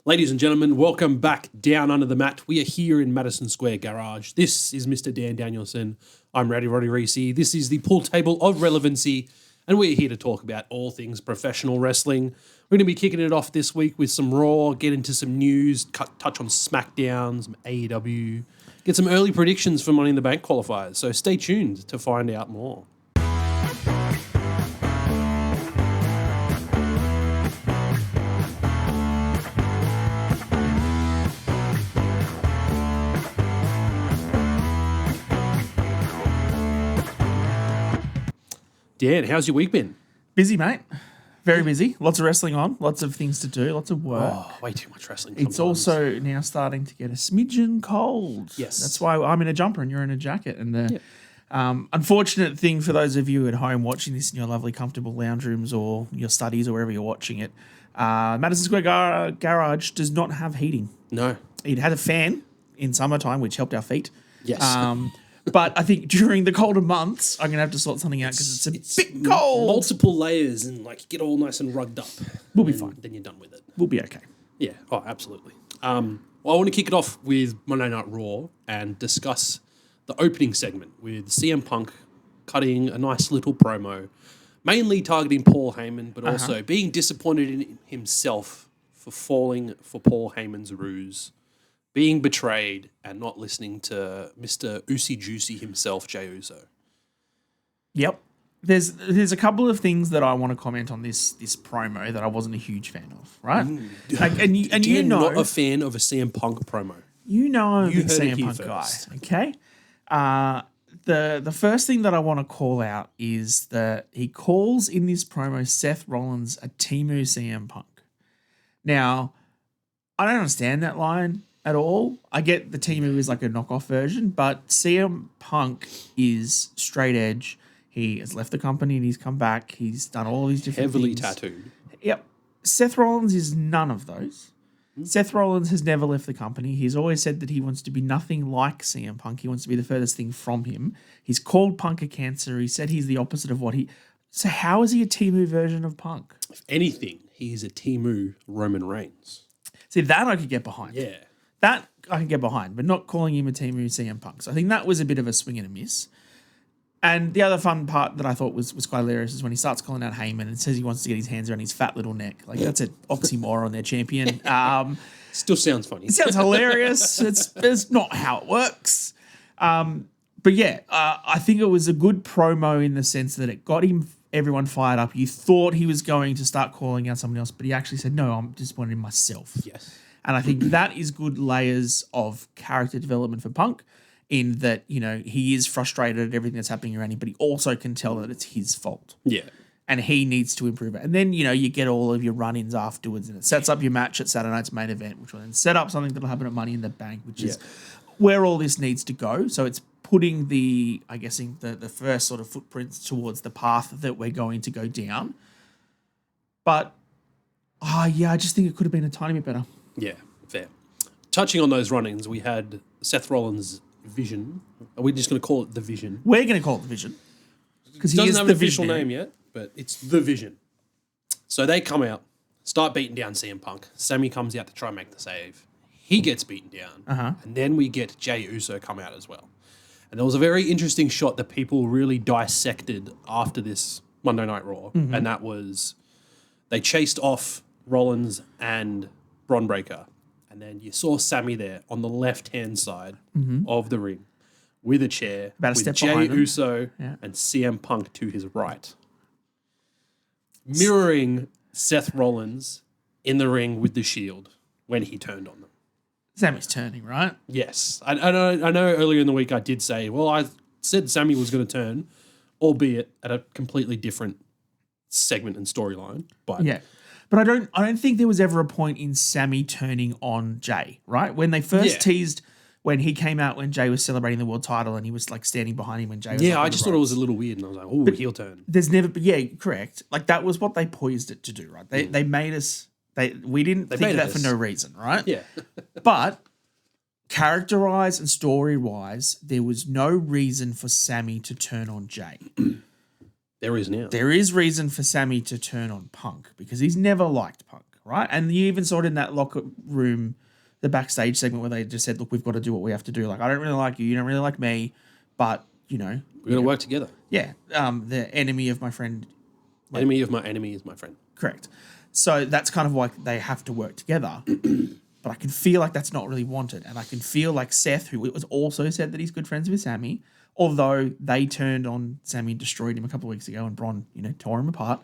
Ladies and gentlemen, welcome back down under the mat. We are here in Madison Square Garage. This is Mr. Dan Danielson. I'm Rowdy Roddy Reece. This is the pool table of relevancy, and we're here to talk about all things professional wrestling. We're going to be kicking it off this week with some Raw, get into some news, touch on SmackDown, some AEW, get some early predictions for Money in the Bank qualifiers. So stay tuned to find out more. Dan, how's your week been? Busy, mate. Very busy. Lots of wrestling on. Lots of things to do. Lots of work. Oh, way too much wrestling. It's also now starting to get a smidgen cold. Yes. That's why I'm in a jumper and you're in a jacket. And the unfortunate thing for those of you at home watching this in your lovely, comfortable lounge rooms or your studies or wherever you're watching it, Madison Square Garage does not have heating. No. It had a fan in summertime, which helped our feet. Yes. But I think during the colder months, I'm going to have to sort something out because it's a bit cold. Multiple layers and get all nice and rugged up. We'll be fine. Then you're done with it. We'll be okay. Yeah. Oh, absolutely. Well, I want to kick it off with Monday Night Raw and discuss the opening segment with CM Punk cutting a nice little promo, mainly targeting Paul Heyman, but also being disappointed in himself for falling for Paul Heyman's ruse, being betrayed and not listening to Mr. Oosey Juicy himself, Jey Uso. Yep. There's a couple of things that I want to comment on this promo that I wasn't a huge fan of, right? And you know, not a fan of a CM Punk promo. You know, I'm a big heard it CM here Punk first. guy. Okay. The first thing that I want to call out is that he calls in this promo Seth Rollins a Temu CM Punk. Now, I don't understand that line at all. I get the Temu is like a knockoff version, but CM Punk is straight edge. He has left the company and he's come back. He's done all these different Heavily things. tattooed. Yep. Seth Rollins is none of those. Seth Rollins has never left the company. He's always said that he wants to be nothing like CM Punk. He wants to be the furthest thing from him. He's called Punk a cancer. He said he's the opposite of what he... So how is he a Temu version of Punk? If anything, he's a Temu Roman Reigns. See, that I could get behind. Yeah. That I can get behind, but not calling him a Temu CM Punk. So I think that was a bit of a swing and a miss. And the other fun part that I thought was quite hilarious is when he starts calling out Heyman and says he wants to get his hands around his fat little neck. Like, that's an oxymoron, their champion. Still sounds funny. It sounds hilarious. It's not how it works. But yeah, I think it was a good promo in the sense that it got everyone fired up. You thought he was going to start calling out someone else, but he actually said, no, I'm disappointed in myself. Yes. And I think that is good layers of character development for Punk in that, you know, he is frustrated at everything that's happening around him, but he also can tell that it's his fault. Yeah. And he needs to improve it. And then, you know, you get all of your run-ins afterwards and it sets up your match at Saturday night's main event, which will then set up something that'll happen at Money in the Bank, which is where all this needs to go. So it's putting the first sort of footprints towards the path that we're going to go down. But, I just think it could have been a tiny bit better. Yeah, fair. Touching on those run-ins, we had Seth Rollins' Vision. Are we just going to call it the Vision? We're going to call it the Vision. Because he doesn't is have the an official visionary. name yet, but it's the Vision. So they come out, start beating down CM Punk. Sammy comes out to try and make the save. He gets beaten down. And then we get Jey Uso come out as well. And there was a very interesting shot that people really dissected after this Monday Night Raw. And that was they chased off Rollins and Bron Breakker. And then you saw Sammy there on the left-hand side of the ring with a chair About a with step Jey behind him. Uso and CM Punk to his right. Mirroring Seth Rollins in the ring with the Shield when he turned on them. Sammy's turning, right? Yes. I know earlier in the week I did say, well, I said Sammy was going to turn, albeit at a completely different segment and storyline. But Yeah. But I don't think there was ever a point in Sammy turning on Jey, right? When they first teased when he came out when Jey was celebrating the world title and he was like standing behind him when Jey was yeah, like, I just thought it was a little weird and I was like, oh, heel turn. There's never, but yeah, correct. Like that was what they poised it to do, right? They made us, we didn't think made that us. for no reason, right? Yeah. But character-wise and story-wise, there was no reason for Sammy to turn on Jey. There is now. There is reason for Sammy to turn on Punk because he's never liked Punk. right? And you even saw it in that locker room, the backstage segment where they just said, look, we've got to do what we have to do. Like, I don't really like you. You don't really like me. But, you know. We're going to work together. Yeah. The enemy of my friend. Enemy of my enemy is my friend. Correct. So that's kind of why they have to work together. But I can feel like that's not really wanted. And I can feel like Seth, who it was also said that he's good friends with Sammy, although they turned on Sammy and destroyed him a couple of weeks ago and Bron, you know, tore him apart.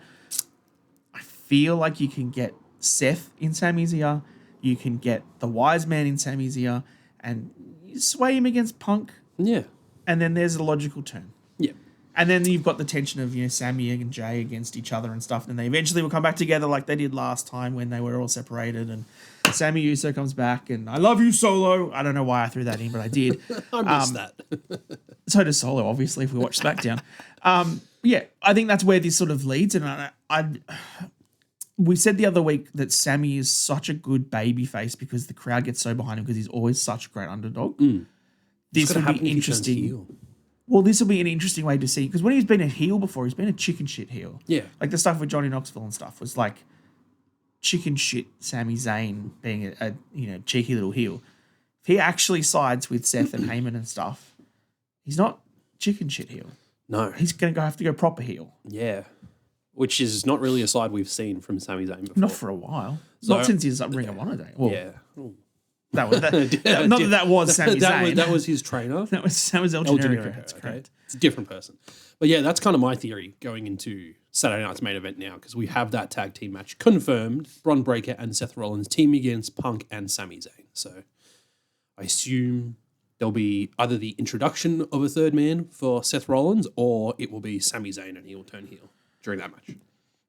I feel like you can get Seth in Sammy's ear. You can get the wise man in Sammy's ear and you sway him against Punk. Yeah. And then there's a logical turn. Yeah. And then you've got the tension of, you know, Sammy and Jay against each other and stuff. And they eventually will come back together like they did last time when they were all separated. And Sammy Uso comes back and I love you, Solo. I don't know why I threw that in, but I did. I missed that. So does Solo, obviously, if we watch SmackDown. Yeah, I think that's where this sort of leads. And we said the other week that Sammy is such a good baby face because the crowd gets so behind him because he's always such a great underdog. This will be interesting. Well, this will be an interesting way to see because when he's been a heel before, he's been a chicken shit heel. Yeah. Like the stuff with Johnny Knoxville and stuff was like chicken shit Sami Zayn being a you know, cheeky little heel. If he actually sides with Seth and Heyman and stuff, he's not chicken shit heel. No. He's going to have to go proper heel. Yeah. Which is not really a side we've seen from Sami Zayn before. Not for a while. So, not since his Ring of Honor day. Well, yeah. That was not that was Sami Zayn. That was his trainer. That was El Generico. That's correct. It's a different person. But yeah, that's kind of my theory going into Saturday night's main event now because we have that tag team match confirmed. Bron Breakker and Seth Rollins team against Punk and Sami Zayn. So I assume there'll be either the introduction of a third man for Seth Rollins or it will be Sami Zayn and he will turn heel during that match.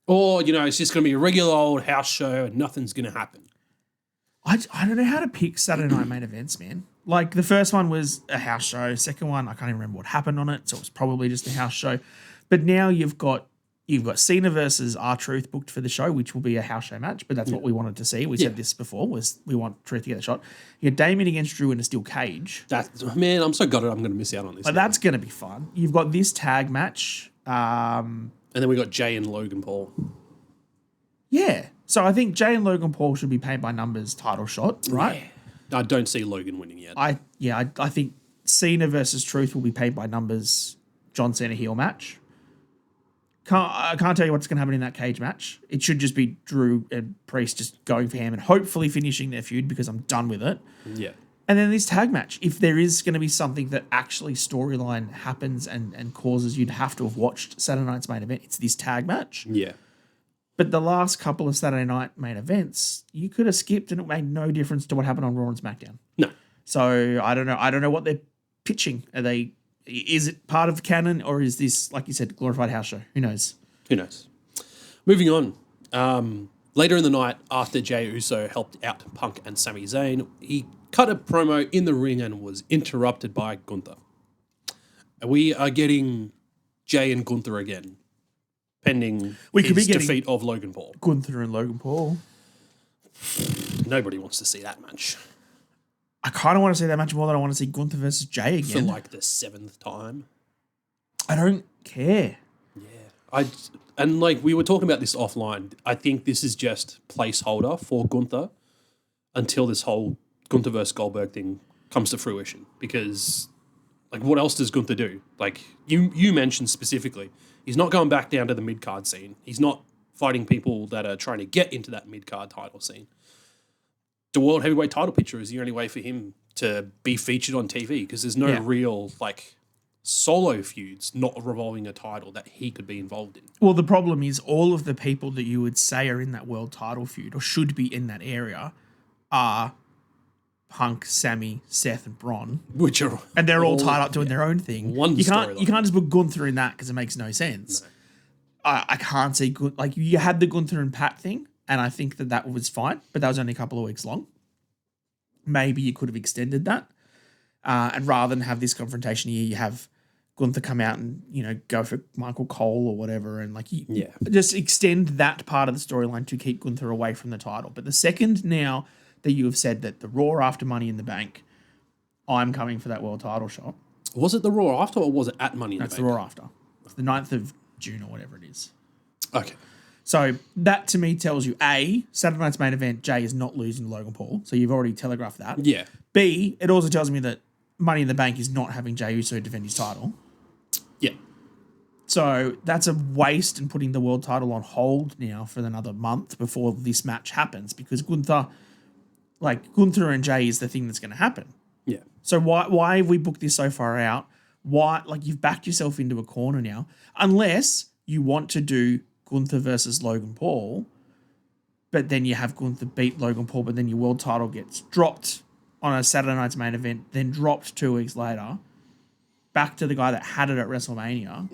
Or, you know, it's just going to be a regular old house show and nothing's going to happen. I don't know how to pick Saturday night main events, man. Like the first one was a house show. Second one, I can't even remember what happened on it, so it was probably just a house show. But now you've got Cena versus R-Truth booked for the show, which will be a house show match. But that's what we wanted to see. We said this before was we want Truth to get a shot. You got Damien against Drew in a steel cage. Man, I'm so gutted. I'm going to miss out on this. But that's going to be fun. You've got this tag match. And then we got Jay and Logan Paul. Yeah. So I think Jay and Logan Paul should be paid by numbers title shot, right? Yeah. I don't see Logan winning yet. I think Cena versus Truth will be paid by numbers John Cena heel match. I can't tell you what's going to happen in that cage match. It should just be Drew and Priest just going for him and hopefully finishing their feud because I'm done with it. Yeah. And then this tag match, if there is going to be something that actually storyline happens and causes you to have to have watched Saturday night's main event, it's this tag match. Yeah. But the last couple of Saturday night main events, you could have skipped and it made no difference to what happened on Raw and SmackDown. No. So I don't know. I don't know what they're pitching. Is it part of canon or is this, like you said, glorified house show? Who knows? Who knows? Moving on. Later in the night, after Jey Uso helped out Punk and Sami Zayn, he cut a promo in the ring and was interrupted by Gunther. We are getting Jey and Gunther again. Pending his defeat of Logan Paul. Gunther and Logan Paul. Nobody wants to see that match. I kind of want to see that match more than I want to see Gunther versus Jey again. For like the 7th time. I don't care. Yeah. And like we were talking about this offline. I think this is just placeholder for Gunther until this whole Gunther versus Goldberg thing comes to fruition. Because like what else does Gunther do? Like you mentioned specifically, he's not going back down to the mid-card scene. He's not fighting people that are trying to get into that mid-card title scene. The World Heavyweight title picture is the only way for him to be featured on TV because there's no real like solo feuds not revolving a title that he could be involved in. Well, the problem is all of the people that you would say are in that world title feud or should be in that area are Punk, Sammy, Seth, and Bron, and they're all tied up doing their own thing. You can't just put Gunther in that because it makes no sense. No. I can't see like you had the Gunther and Pat thing, and I think that was fine, but that was only a couple of weeks long. Maybe you could have extended that, and rather than have this confrontation here, you have Gunther come out and go for Michael Cole or whatever, and like just extend that part of the storyline to keep Gunther away from the title. But the second now that you have said that the Raw after Money in the Bank, I'm coming for that world title shot. Was it the Raw after or was it at Money in the Bank? That's the Raw after. It's the 9th of June or whatever it is. Okay. So that to me tells you, A, Saturday night's main event, Jay is not losing to Logan Paul. So you've already telegraphed that. Yeah. B, it also tells me that Money in the Bank is not having Jey Uso defend his title. Yeah. So that's a waste in putting the world title on hold now for another month before this match happens, because Gunther and Jay is the thing that's going to happen. Yeah. So why have we booked this so far out? Why, like, you've backed yourself into a corner now, unless you want to do Gunther versus Logan Paul, but then you have Gunther beat Logan Paul, but then your world title gets dropped on a Saturday night's main event, then dropped 2 weeks later, back to the guy that had it at WrestleMania.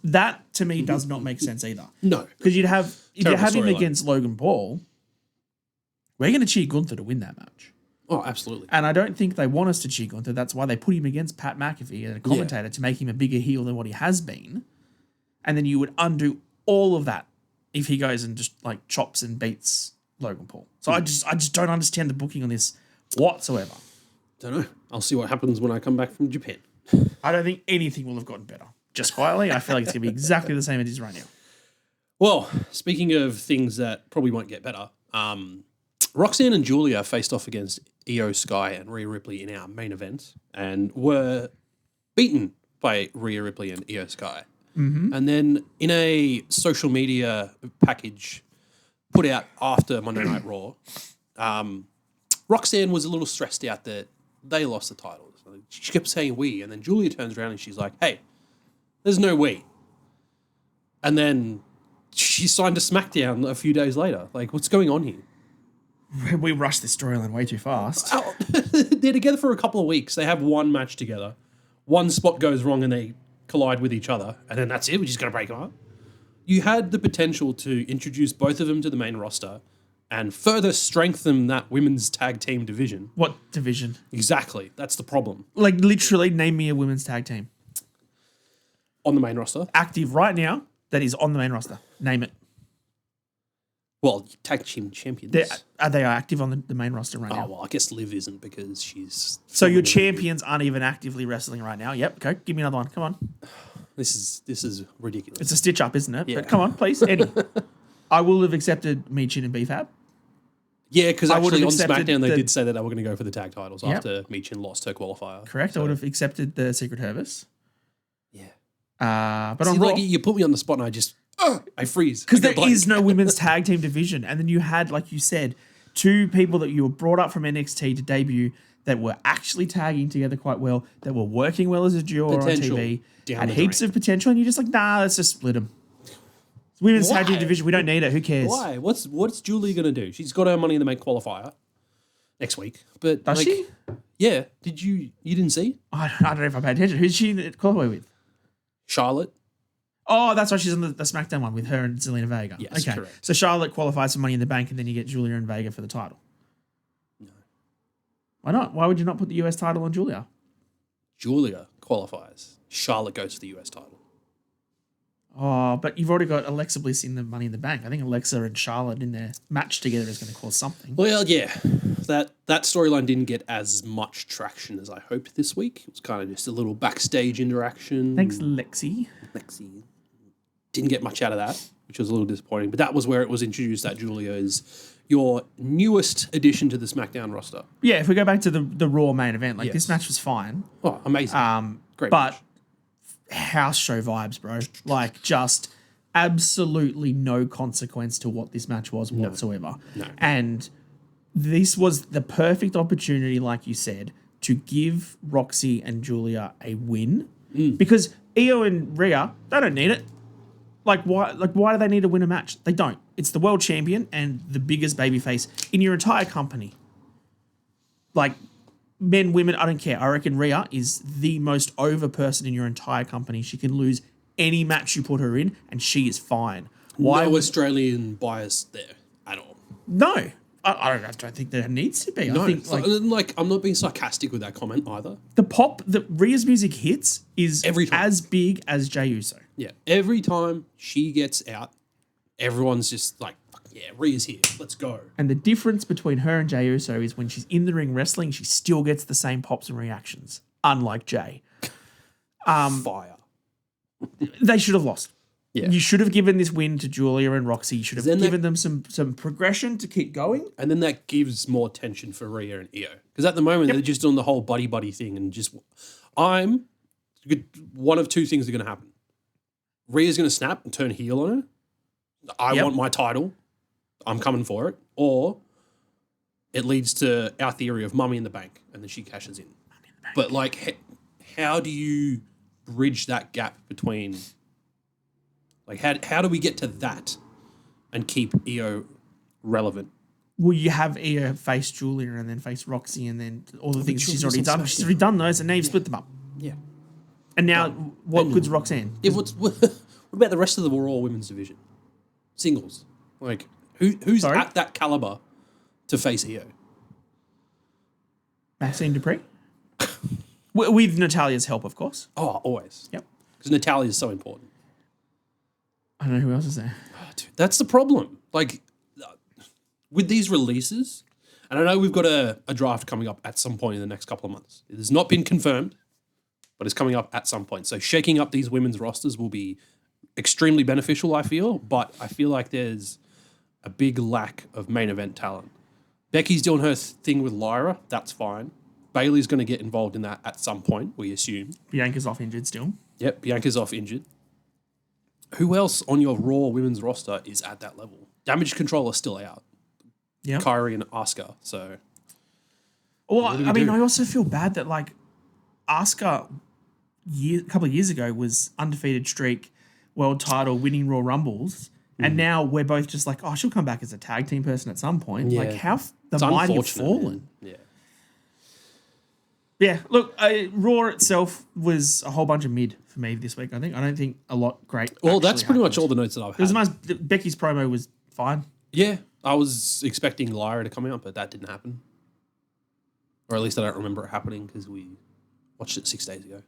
That to me does not make sense either. No. Because if you have him storyline. against Logan Paul, we're going to cheer Gunther to win that match. Oh, absolutely. And I don't think they want us to cheer Gunther. That's why they put him against Pat McAfee and a commentator to make him a bigger heel than what he has been. And then you would undo all of that if he goes and just like chops and beats Logan Paul. So I just don't understand the booking on this whatsoever. Don't know. I'll see what happens when I come back from Japan. I don't think anything will have gotten better. Just quietly, I feel like it's going to be exactly the same as it is right now. Well, speaking of things that probably won't get better, Roxanne and Julia faced off against Io Sky and Rhea Ripley in our main event and were beaten by Rhea Ripley and Io Sky. Mm-hmm. And then in a social media package put out after Monday Night Raw, Roxanne was a little stressed out that they lost the titles. She kept saying we, and then Julia turns around and she's like, hey, there's no we. And then she signed to SmackDown a few days later. Like, what's going on here? We rushed this storyline way too fast. They're together for a couple of weeks. They have one match together. One spot goes wrong and they collide with each other, and then that's it. We're just going to break them up. You had the potential to introduce both of them to the main roster and further strengthen that women's tag team division. What division? Exactly. That's the problem. Like, literally, name me a women's tag team. On the main roster? Active right now, that is on the main roster. Name it. Well, tag team champions. They are active on the main roster right now. Oh, well, I guess Liv isn't because she's... So your champions aren't even actively wrestling right now. Yep, okay, give me another one. Come on. This is ridiculous. It's a stitch up, isn't it? Yeah. But come on, please. Eddie. I will have accepted Michin and BFAB. Yeah, because actually on SmackDown they the- did say that they were going to go for the tag titles Yep. after Michin lost her qualifier. Correct. I would have accepted the Secret Service. Yeah. But See, on Raw, like, you put me on the spot and I just... I freeze. because I there go blank. is no women's tag team division. And then you had, like you said, 2 people that you were brought up from NXT to debut that were actually tagging together quite well, that were working well as a duo on Potential TV, down had the heaps drain. of potential, and you're just like, nah, let's just split them. Women's tag team Why? division, we don't need it. Who cares? Why? What's Julie going to do? She's got her Money in the Bank qualifier next week. But Does she? Yeah. Did you didn't see? I don't know if I paid attention. Who's she qualify with? Charlotte? Oh, that's why she's on the SmackDown one with her and Zelina Vega. Yes, okay. correct. So Charlotte qualifies for Money in the Bank, and then you get Julia and Vega for the title. No. Why not? Why would you not put the US title on Julia? Julia qualifies. Charlotte goes to the US title. Oh, but you've already got Alexa Bliss in the Money in the Bank. I think Alexa and Charlotte in their match together is going to cause something. Well, yeah. That storyline didn't get as much traction as I hoped this week. It was kind of just a little backstage interaction. Thanks, Lexi. Didn't get much out of that, which was a little disappointing. But that was where it was introduced that Julia is your newest addition to the SmackDown roster. Yeah, if we go back to the Raw main event, like Yes. this match was fine. Oh, amazing. Great But match. house show vibes, bro. Like, just absolutely no consequence to what this match was whatsoever. No. And this was the perfect opportunity, like you said, to give Roxy and Julia a win. Because Io and Rhea, they don't need it. Like, why do they need to win a match? They don't. It's the world champion and the biggest babyface in your entire company. Like, men, women, I don't care. I reckon Rhea is the most over person in your entire company. She can lose any match you put her in, and she is fine. Why? No Australian bias there at all. No. I don't think there needs to be. No, I think, like, I'm not being sarcastic with that comment either. the pop that Rhea's music hits is Every time. as big as Jey Uso. Yeah, every time she gets out, everyone's just like, "Fuck yeah, Rhea's here, let's go." And the difference between her and Jey Uso is when she's in the ring wrestling, she still gets the same pops and reactions, unlike Jey. Fire. They should have lost. Yeah. You should have given this win to Julia and Roxy. You should have Then given them some progression to keep going. And then that gives more tension for Rhea and Io. Because at the moment, they're just doing the whole buddy-buddy thing. And just, one of two things are going to happen. Rhea's going to snap and turn heel on her. I want my title. I'm coming for it. Or it leads to our theory of Mummy in the Bank. And then she cashes in. But, like, how do you bridge that gap between... Like, how do we get to that and keep Io relevant? Well, you have Io face Julia and then face Roxy and then all the things she's already done. She's already done those, and now you've split them up. Yeah. And now, what good's Roxanne? Yeah, what about the rest of the Raw Women's division? Singles. Like, who's at that caliber to face Io? Maxine Dupree? With Natalia's help, of course. Oh, always. Yep. Because Natalia is so important. I don't know who else is there. Oh, dude, that's the problem. Like, with these releases, and I know we've got a draft coming up at some point in the next couple of months. It has not been confirmed, but it's coming up at some point. So shaking up these women's rosters will be extremely beneficial, I feel, but I feel like there's a big lack of main event talent. Becky's doing her thing with Lyra. That's fine. Bailey's going to get involved in that at some point, we assume. Bianca's off injured still. Yep, Bianca's off injured. Who else on your Raw women's roster is at that level? Damage Control is still out. Yeah. Karrion and Asuka. So, well, I mean, I also feel bad that like Asuka a couple of years ago was undefeated streak, world title, winning Raw Rumbles, and now we're both just like, oh, she'll come back as a tag team person at some point. Yeah. Like how the mighty have fallen. Man. Yeah. Yeah, look, Raw itself was a whole bunch of mid for me this week. I don't think a lot great. Well, that's pretty much all the notes that I've had. It was nice. Becky's promo was fine. Yeah, I was expecting Lyra to come out, but that didn't happen. Or at least I don't remember it happening because we watched it 6 days ago.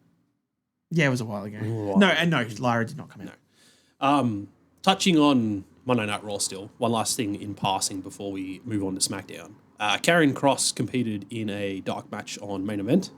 Yeah, it was a while ago. No, Lyra did not come out. No. Touching on Monday Night Raw still, one last thing in passing before we move on to SmackDown. Karrion Kross competed in a dark match on Main Event.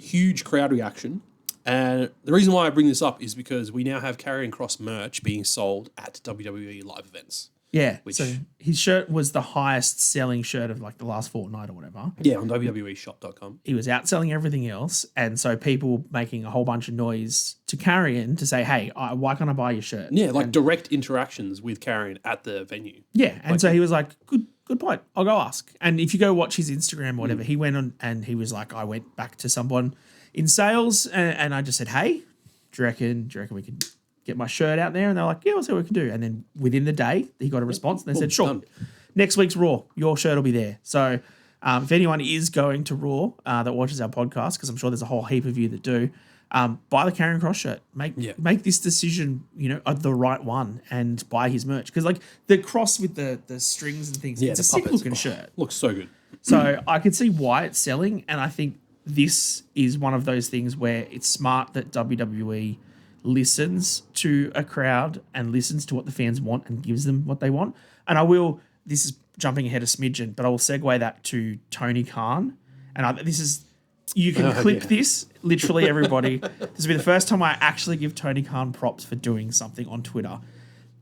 Huge crowd reaction. And the reason why I bring this up is because we now have Karrion Kross merch being sold at WWE live events. Yeah, so his shirt was the highest selling shirt of like the last fortnight or whatever. Yeah, on wweshop.com. He was outselling everything else. And so people making a whole bunch of noise to Karrion to say, hey, why can't I buy your shirt? Yeah, like direct interactions with Karrion at the venue. Yeah, and so he was like, good point. I'll go ask. And if you go watch his Instagram or whatever, he went on and he was like, I went back to someone in sales and I just said, hey, do you reckon we could get my shirt out there? And they're like, yeah, we'll see what we can do. And then within the day, he got a response and they said, sure, done. Next week's Raw, your shirt will be there. So if anyone is going to Raw that watches our podcast, because I'm sure there's a whole heap of you that do, buy the Karrion Kross shirt. Make this decision, the right one and buy his merch. Because like the cross with the strings and things, it's a sick looking shirt. Looks so good. So I can see why it's selling. And I think this is one of those things where it's smart that WWE listens to a crowd and listens to what the fans want and gives them what they want. And this is jumping ahead a smidgen, but I will segue that to Tony Khan. And you can clip this, literally everybody. This will be the first time I actually give Tony Khan props for doing something on Twitter.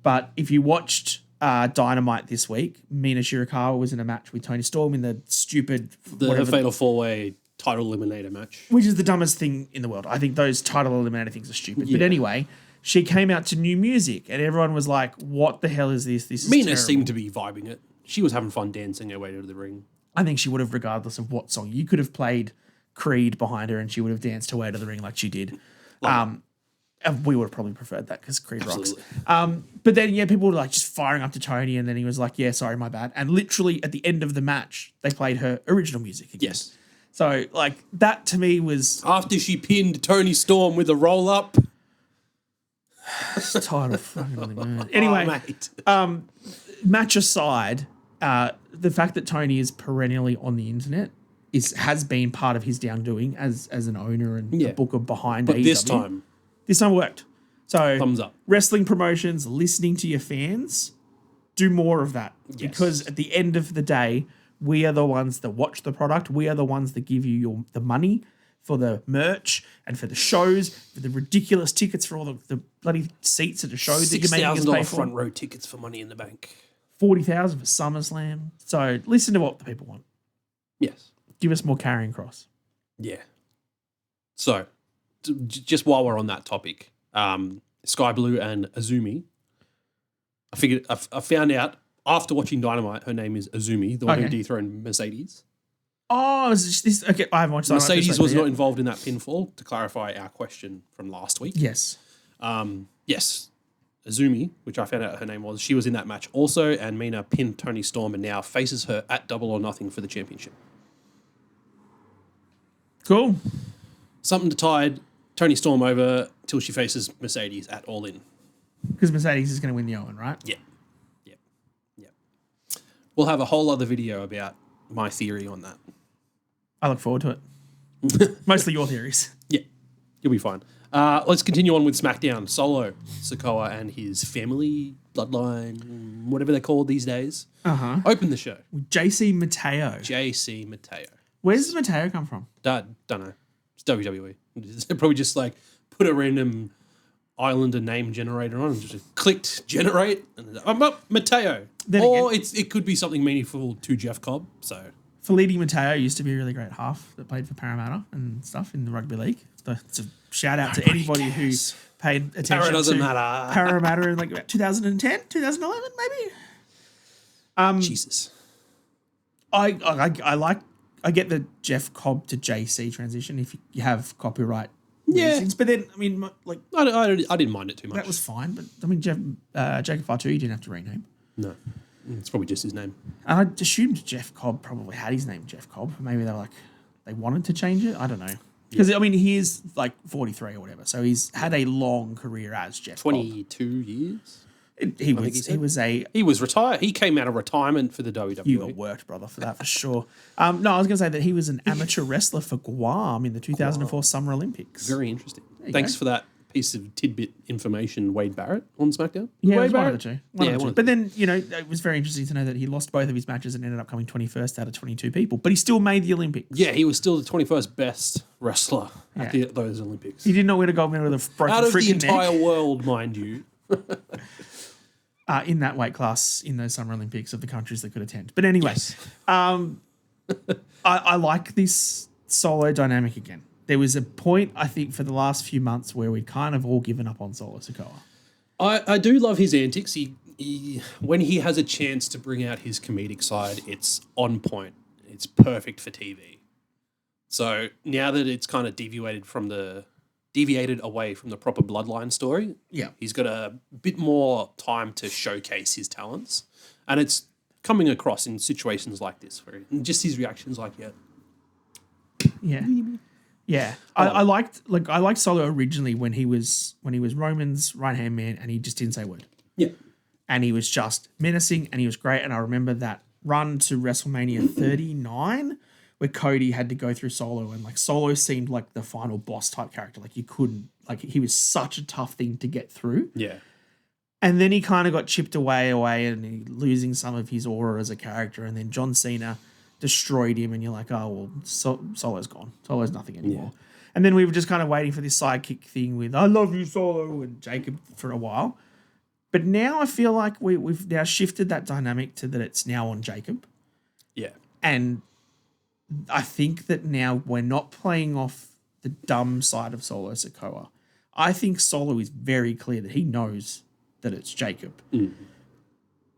But if you watched Dynamite this week, Mina Shirakawa was in a match with Tony Storm in the Fatal 4-Way title eliminator match. Which is the dumbest thing in the world. I think those title eliminator things are stupid. Yeah. But anyway, she came out to new music and everyone was like, what the hell is this? This is Mina terrible. Seemed to be vibing it. She was having fun dancing her way to the ring. I think she would have, regardless of what song. You could have played Creed behind her and she would have danced her way to the ring like she did. We would have probably preferred that because Creed rocks. But then, people were like just firing up to Tony and then he was like, yeah, sorry, my bad. And literally at the end of the match, they played her original music again. Yes. So, like, that to me was... After she pinned Tony Storm with a roll-up. Title fucking man. Anyway, match aside, the fact that Tony is perennially on the internet has been part of his downdoing as an owner and a booker behind AEW. But this time worked. So, thumbs up. Wrestling promotions, listening to your fans, do more of that. Yes. Because at the end of the day... We are the ones that watch the product. We are the ones that give you the money for the merch and for the shows, for the ridiculous tickets for all the bloody seats at the shows that you're making us pay for. front row tickets for Money in the Bank. 40,000 for SummerSlam. So listen to what the people want. Yes. Give us more Karrion Kross. Yeah. So, just while we're on that topic, Sky Blue and Azumi, I found out after watching Dynamite, her name is Azumi, the one who dethroned Mercedes. Oh, is this okay? I haven't watched Dynamite. Mercedes was not involved in that pinfall, to clarify our question from last week. Yes. Yes. Azumi, which I found out her name was, she was in that match also, and Mina pinned Toni Storm and now faces her at Double or Nothing for the championship. Cool. Something to tide Toni Storm over till she faces Mercedes at All In. Because Mercedes is going to win the Owen, right? Yeah. We'll have a whole other video about my theory on that. I look forward to it. Mostly your theories. Yeah, you'll be fine. Let's continue on with SmackDown. Solo Sikoa and his family, bloodline, whatever they're called these days. Open the show. JC Mateo. JC Mateo. Where does Mateo come from? Don't know. It's WWE. They probably just like put a random Islander name generator on and just clicked generate. And I'm up Mateo. Then or again, it could be something meaningful to Jeff Cobb. So Felipe Mateo used to be a really great half that played for Parramatta and stuff in the rugby league. So it's a shout out to anybody who paid attention Parra doesn't to matter. Parramatta in like about 2010, 2011 maybe. Jesus. I get the Jeff Cobb to JC transition if you have copyright reasons. But then, I mean, like... I didn't mind it too much. That was fine. But, I mean, Jacob Fatu, you didn't have to rename. No. It's probably just his name. And I assumed Jeff Cobb probably had his name Jeff Cobb. Maybe they were like, they wanted to change it. I don't know. Because, I mean, he is like 43 or whatever. So he's had a long career as Jeff 22 years? He was retired. He came out of retirement for the WWE. You got worked, brother, for that for sure. No, I was going to say that he was an amateur wrestler for Guam in the 2004 Summer Olympics. Very interesting. Thanks for that piece of tidbit information, Wade Barrett on SmackDown. Yeah, Wade one of Barrett? the two. But then, it was very interesting to know that he lost both of his matches and ended up coming 21st out of 22 people. But he still made the Olympics. Yeah, he was still the 21st best wrestler at those Olympics. He did not win a gold medal with a broken freaking neck. Out of the entire world, mind you. In that weight class in those Summer Olympics of the countries that could attend. But anyway, I like this Solo dynamic again. There was a point, I think, for the last few months where we'd kind of all given up on Solo Sikoa. I do love his antics. He when he has a chance to bring out his comedic side, it's on point. It's perfect for TV. So now that it's kind of deviated away from the proper bloodline story, he's got a bit more time to showcase his talents, and it's coming across in situations like this, where just his reactions, like I liked Solo originally when he was Roman's right hand man, and he just didn't say a word. Yeah, and he was just menacing, and he was great. And I remember that run to WrestleMania 39. Where Cody had to go through Solo, and like Solo seemed like the final boss type character. Like you couldn't, like he was such a tough thing to get through. Yeah. And then he kind of got chipped away, and he losing some of his aura as a character. And then John Cena destroyed him, and you're like, oh well, Solo's gone. Solo's nothing anymore. Yeah. And then we were just kind of waiting for this sidekick thing with "I love you, Solo" and Jacob for a while. But now I feel like we've now shifted that dynamic to that it's now on Jacob. Yeah. And I think that now we're not playing off the dumb side of Solo Sikoa. I think Solo is very clear that he knows that it's Jacob.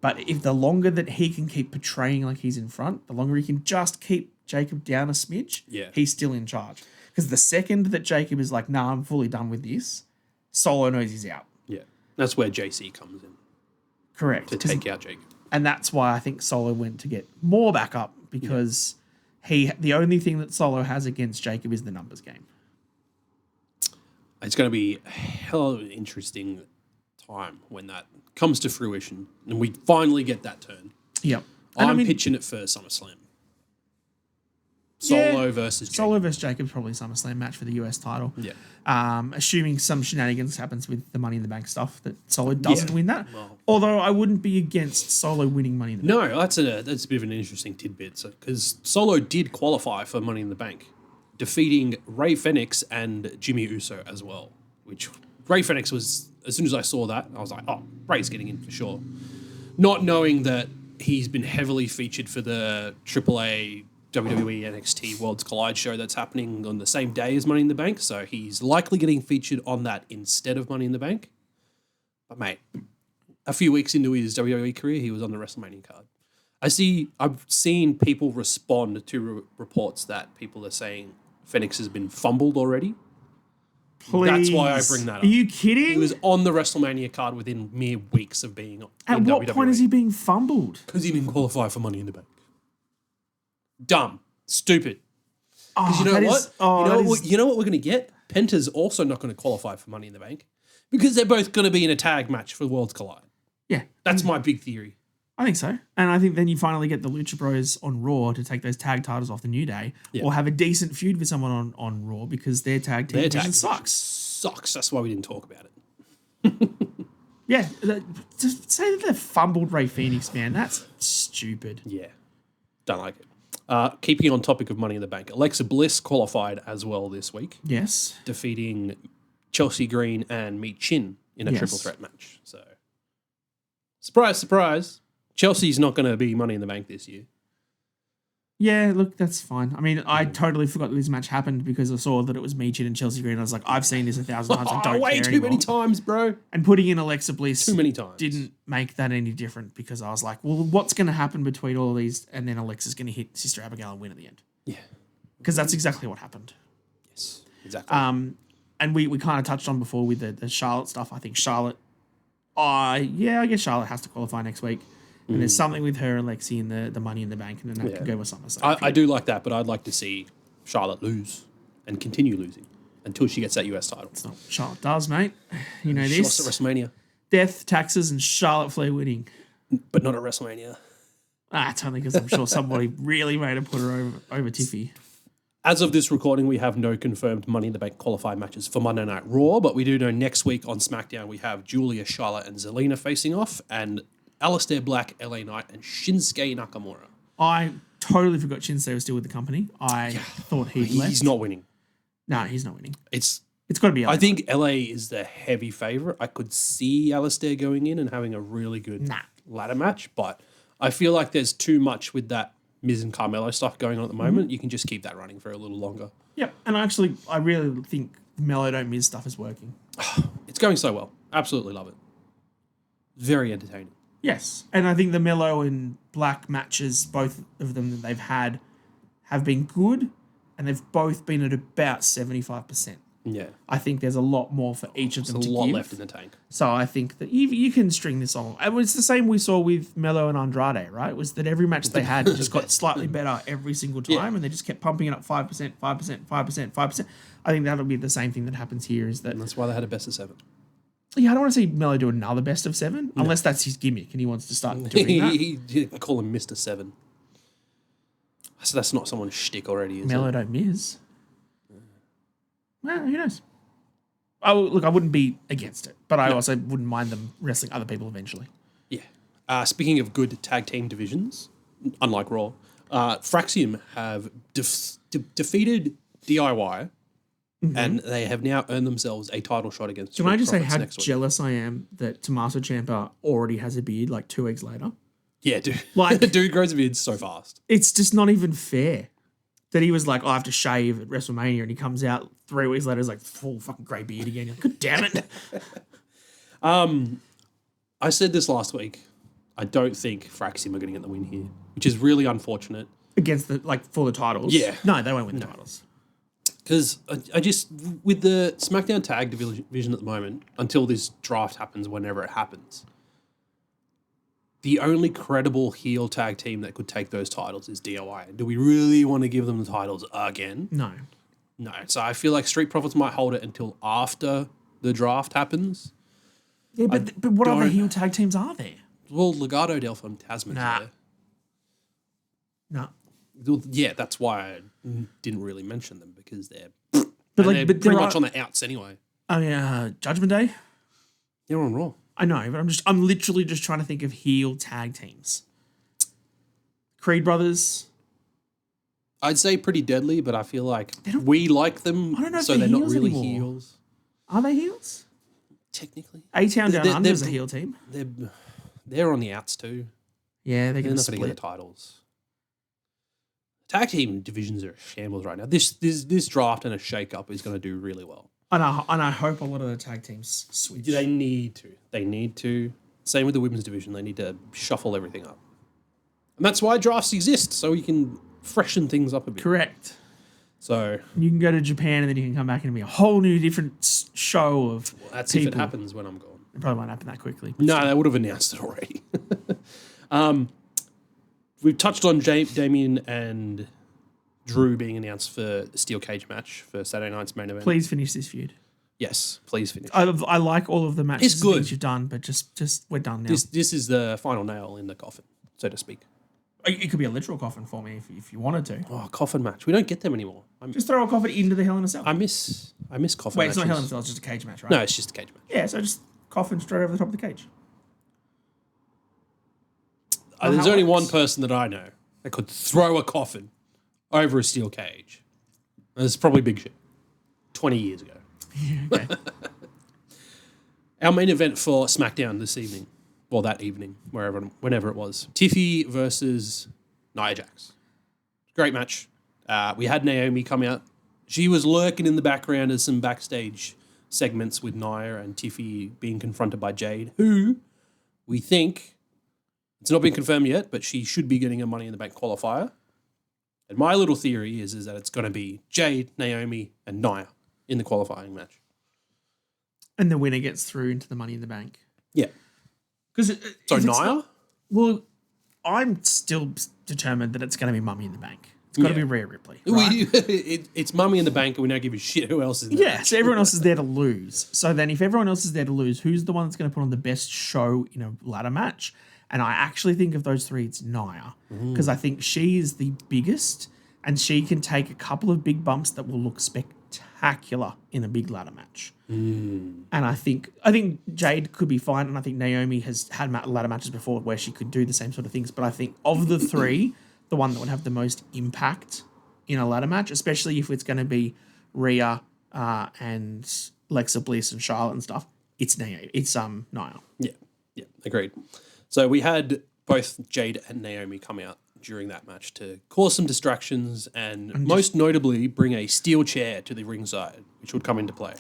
But if the longer that he can keep portraying like he's in front, the longer he can just keep Jacob down a smidge, he's still in charge. Because the second that Jacob is like, nah, I'm fully done with this, Solo knows he's out. Yeah. That's where JC comes in. Correct. To take out Jacob. And that's why I think Solo went to get more backup, because the only thing that Solo has against Jacob is the numbers game. It's going to be a hell of an interesting time when that comes to fruition and we finally get that turn. Yep. I'm pitching it for SummerSlam. Solo versus Jacob. Solo versus Jacob's probably SummerSlam match for the US title. Yeah. Assuming some shenanigans happens with the Money in the Bank stuff that Solo doesn't win that. Well, although I wouldn't be against Solo winning Money in the Bank. No, that's a bit of an interesting tidbit. Because Solo did qualify for Money in the Bank defeating Rey Fenix and Jimmy Uso as well. Which Rey Fenix was, as soon as I saw that, I was like, oh, Rey's getting in for sure. Not knowing that he's been heavily featured for the AAA WWE NXT Worlds Collide show that's happening on the same day as Money in the Bank. So he's likely getting featured on that instead of Money in the Bank. But mate, a few weeks into his WWE career, he was on the WrestleMania card. I've seen people respond to reports that people are saying Fenix has been fumbled already. Please. That's why I bring that up. Are you kidding? He was on the WrestleMania card within mere weeks of being At what point is he being fumbled? Because he didn't qualify for Money in the Bank. Dumb. Stupid. Because you know what? You know what we're going to get? Penta's also not going to qualify for Money in the Bank because they're both going to be in a tag match for Worlds Collide. Yeah. That's my big theory. I think so. And I think then you finally get the Lucha Bros on Raw to take those tag titles off the New Day or have a decent feud with someone on Raw because their tag team division sucks. Sucks. That's why we didn't talk about it. Yeah. Just say that they fumbled Rey Fenix, man. That's stupid. Yeah. Don't like it. Keeping on topic of Money in the Bank, Alexa Bliss qualified as well this week. Yes. Defeating Chelsea Green and Mi Chin in a triple threat match. So, surprise, surprise. Chelsea's not going to be Money in the Bank this year. Yeah, look, that's fine. I mean, I totally forgot that this match happened because I saw that it was Mi Chin and Chelsea Green. I was like, I've seen this 1,000 times. I don't way care too anymore. many times, bro. And putting in Alexa Bliss Too many times. didn't make that any different because I was like, well, what's going to happen between all of these? And then Alexa's going to hit Sister Abigail and win at the end. Yeah. Because that's exactly what happened. Yes, exactly. And we kind of touched on before with the Charlotte stuff. I think Charlotte, I guess Charlotte has to qualify next week. And there's something with her and Lexi in the Money in the Bank, and then that could go with SummerSlam. I do like that, but I'd like to see Charlotte lose and continue losing until she gets that US title. That's not what Charlotte does, mate. You know She this. lost at WrestleMania. Death, taxes, and Charlotte Flair winning. But not at WrestleMania. It's only because I'm sure somebody really made her put her over Tiffy. As of this recording, we have no confirmed Money in the Bank qualified matches for Monday Night Raw, but we do know next week on SmackDown we have Julia, Charlotte, and Zelina facing off, and Aleister Black, LA Knight, and Shinsuke Nakamura. I totally forgot Shinsuke was still with the company. I thought he'd left. He's not winning. No, he's not winning. It's got to be LA. I think LA is the heavy favorite. I could see Aleister going in and having a really good ladder match, but I feel like there's too much with that Miz and Carmelo stuff going on at the moment. You can just keep that running for a little longer. Yep, and I really think the Mello Don't Miz stuff is working. It's going so well. Absolutely love it. Very entertaining. Yes, and I think the Mello and Black matches, both of them that they've had, have been good, and they've both been at about 75%. Yeah. I think there's a lot more for each of them to give. There's a lot left in the tank. So I think that you can string this on. It's the same we saw with Mello and Andrade, right? It was that every match they had just got slightly better every single time, and they just kept pumping it up 5%, 5%, 5%, 5%. I think that'll be the same thing that happens here. Is that and that's why they had a best of 7. Yeah, I don't want to see Mello do another best of 7, unless that's his gimmick and he wants to start doing that. He call him Mr. 7. So that's not someone's shtick already, is Mello it? Don't Miz. Well, who knows? Oh, look, I wouldn't be against it, but I also wouldn't mind them wrestling other people eventually. Yeah. Speaking of good tag team divisions, unlike Raw, Fraxium have defeated DIY, and they have now earned themselves a title shot against Can I just say how next week. jealous I am that Tommaso Ciampa already has a beard like 2 weeks later? Yeah, dude. Like, the dude grows a beard so fast. It's just not even fair that he was like, I have to shave at WrestleMania, and he comes out 3 weeks later, he's like full fucking grey beard again. You're like, God damn it. I said this last week. I don't think Fraxium are going to get the win here, which is really unfortunate. Against for the titles? Yeah. No, they won't win the titles. Because I just, with the SmackDown tag division at the moment, until this draft happens, whenever it happens, the only credible heel tag team that could take those titles is DIY. Do we really want to give them the titles again? No. No. So I feel like Street Profits might hold it until after the draft happens. Yeah, but what other heel tag teams are there? Well, Legado del Fantasma there. No. Well, yeah, that's why I didn't really mention them, because they're But pretty much on the outs anyway. Oh yeah, Judgment Day? They're on Raw. I know, but I'm literally just trying to think of heel tag teams. Creed Brothers. I'd say pretty deadly, but I feel like we like them, I don't know if so they're they're not heels really anymore. heels. Are they heels? Technically. A-Town Down Under is a heel team. They're on the outs too. Yeah, they're They're going to not going to get split. the titles. Tag team divisions are a shambles right now. This draft and a shake-up is going to do really well. And I hope a lot of the tag teams switch. They need to. They need to. Same with the women's division. They need to shuffle everything up. And that's why drafts exist, so you can freshen things up a bit. Correct. So you can go to Japan and then you can come back and be a whole new different show of that's people. if it happens when I'm gone. It probably won't happen that quickly. No, they would have announced it already. We've touched on Damien and Drew being announced for the steel cage match for Saturday night's main event. Please finish this feud. Yes, please finish. I like all of the matches It's good. things you've done, but just we're done now. This is the final nail in the coffin, so to speak. It could be a literal coffin for me if you wanted to. Oh, coffin match. We don't get them anymore. Just throw a coffin into the Hell in a Cell. I miss coffin Wait, matches. it's not Hell in a Cell, it's just a cage match, right? No, it's just a cage match. Yeah, so just coffin straight over the top of the cage. There's only one person that I know that could throw a coffin over a steel cage. And it's probably Big Shit. 20 years ago. Okay. Our main event for SmackDown this evening, well, that evening, whenever it was, Tiffy versus Nia Jax. Great match. We had Naomi come out. She was lurking in the background as some backstage segments with Nia and Tiffy being confronted by Jade, who we think, it's not been confirmed yet, but she should be getting a Money in the Bank qualifier. And my little theory is that it's going to be Jade, Naomi, and Nia in the qualifying match. And the winner gets through into the Money in the Bank. Yeah. Because So Nia? Well, I'm still determined that it's going to be Mummy in the Bank. It's got to be Rhea Ripley. Right? It's Mummy in the Bank, and we don't give a shit who else is in there. Yeah, so everyone else is there to lose. So then if everyone else is there to lose, who's the one that's going to put on the best show in a ladder match? And I actually think of those three, it's Nia. Because I think she is the biggest, and she can take a couple of big bumps that will look spectacular in a big ladder match. And I think Jade could be fine, and I think Naomi has had ladder matches before where she could do the same sort of things. But I think of the three, the one that would have the most impact in a ladder match, especially if it's going to be Rhea and Alexa Bliss and Charlotte and stuff, it's Naomi. It's Nia. Yeah, agreed. So we had both Jade and Naomi come out during that match to cause some distractions and most notably bring a steel chair to the ringside, which would come into play.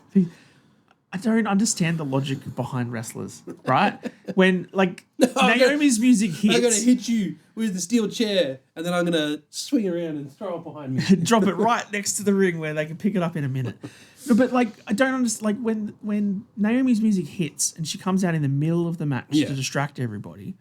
I don't understand the logic behind wrestlers, right? When Naomi's music hits, I'm going to hit you with the steel chair and then I'm going to swing around and throw it behind me. drop it right next to the ring where they can pick it up in a minute. No, but I don't understand. When Naomi's music hits and she comes out in the middle of the match to distract everybody,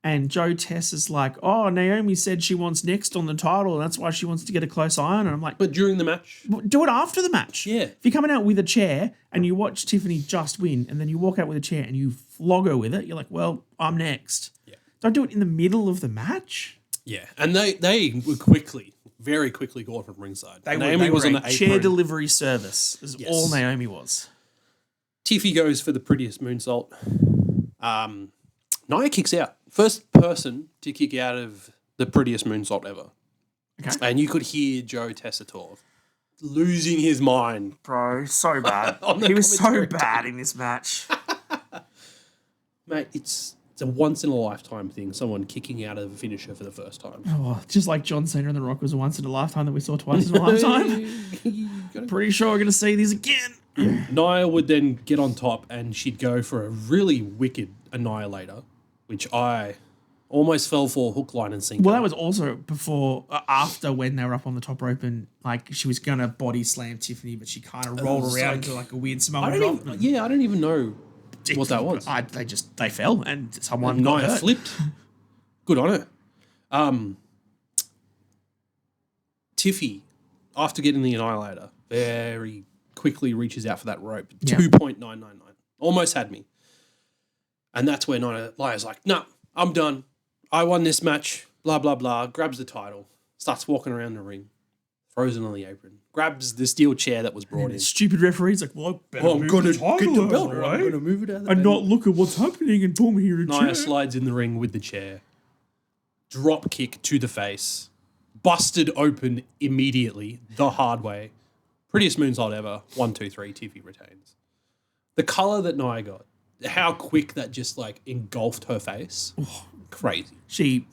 and Joe Tess is like, "Oh, Naomi said she wants next on the title, and that's why she wants to get a close eye on." And I'm like, but during the match, do it after the match. Yeah. If you're coming out with a chair and you watch Tiffany just win, and then you walk out with a chair and you flog her with it, you're like, "Well, I'm next." Yeah. Don't do it in the middle of the match. Yeah, and they were very quickly gone from ringside. Naomi was on the apron. Chair delivery service is all Naomi was. Tiffy goes for the prettiest moonsault. Nia kicks out. First person to kick out of the prettiest moonsault ever. Okay. And you could hear Joe Tessitore losing his mind. Bro, so bad. He was so bad in this match. Mate, it's a once-in-a-lifetime thing, someone kicking out of a finisher for the first time. Oh, just like John Cena and The Rock was a once-in-a-lifetime that we saw twice in a lifetime. Pretty sure we're going to see these again. Nia would then get on top and she'd go for a really wicked annihilator, which I almost fell for hook, line, and sinker. Well, that was also after when they were up on the top rope and she was going to body slam Tiffany, but she kind of rolled around into a weird Samoan drop. I don't even know what that was. They fell and someone Nia flipped. Good on her. Tiffy, after getting the annihilator, very quickly reaches out for that rope. 2.999. Almost had me. And that's where Nia's like, "Nah, I'm done. I won this match." Blah, blah, blah. Grabs the title. Starts walking around the ring. Throws it on the apron. Grabs the steel chair that was brought in. Stupid referee's like, "Well, I'm going to get the belt. I'm going to move it out of the and not look at what's happening and pull me here a chair." Nia slides in the ring with the chair. Drop kick to the face. busted open immediately, the hard way. Prettiest moonsault ever. 1, 2, 3. Tiffy retains. The color that Nia got, how quick that just like engulfed her face. Crazy. She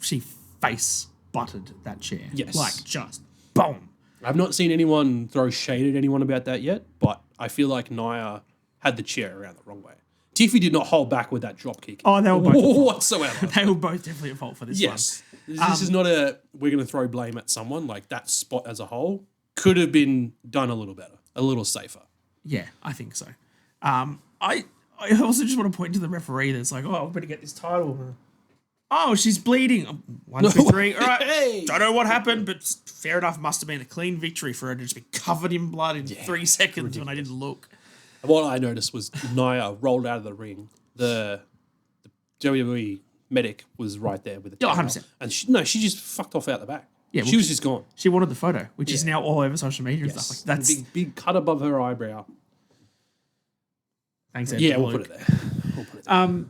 face butted that chair. Yes. Like just boom. I've not seen anyone throw shade at anyone about that yet, but I feel like Nia had the chair around the wrong way. Tiffy did not hold back with that drop kick. Oh, they were both whatsoever. They were both definitely at fault for this one. Yes. This is not we're going to throw blame at someone. Like that spot as a whole could have been done a little better, a little safer. Yeah, I think so. I also just want to point to the referee that's like, oh, we better get this title. Oh, she's bleeding. 1, 2, 3. All right. Hey. Don't know what happened, but fair enough. Must have been a clean victory for her to just be covered in blood in 3 seconds when I didn't look. What I noticed was Nia rolled out of the ring. The WWE medic was right there with the towel. 100%. And she just fucked off out the back. Yeah, she was just gone. She wanted the photo, which is now all over social media and stuff. Like that's big cut above her eyebrow. Thanks, Yeah, we'll put it there.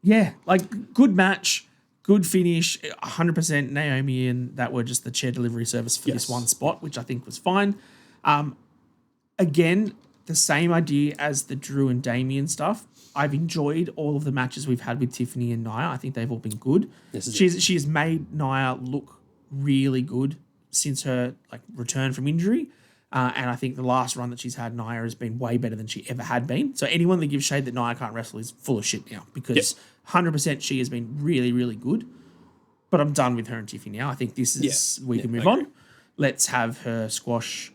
Yeah, like good match, good finish, 100% Naomi and that were just the chair delivery service for this one spot, which I think was fine. Again, the same idea as the Drew and Damien stuff. I've enjoyed all of the matches we've had with Tiffany and Nia. I think they've all been good. She has made Nia look really good since her return from injury. And I think the last run that she's had, Nia, has been way better than she ever had been. So anyone that gives shade that Nia can't wrestle is full of shit now because 100% she has been really, really good. But I'm done with her and Tiffy now. I think this is we can move on. Let's have her squash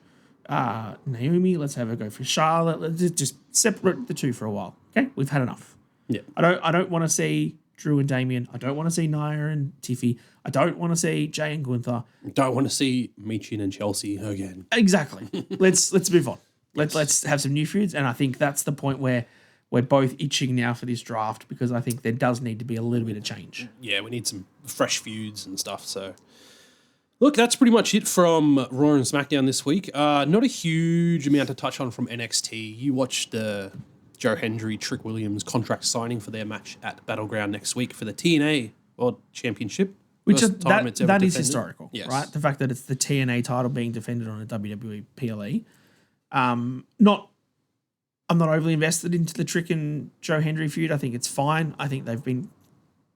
Naomi. Let's have her go for Charlotte. Let's just separate the two for a while. Okay, we've had enough. Yeah, I don't want to see Drew and Damien. I don't want to see Nia and Tiffy. I don't want to see Jay and Gunther. Don't want to see Michin and Chelsea again. Exactly. Let's move on. Let's have some new feuds, and I think that's the point where we're both itching now for this draft because I think there does need to be a little bit of change. Yeah, we need some fresh feuds and stuff. So, look, that's pretty much it from Raw and SmackDown this week. Not a huge amount to touch on from NXT. You watched the Joe Hendry, Trick Williams contract signing for their match at Battleground next week for the TNA World Championship. Which that is historical, yes. Right? The fact that it's the TNA title being defended on a WWE PLE. I'm not overly invested into the Trick and Joe Hendry feud. I think it's fine. I think they've been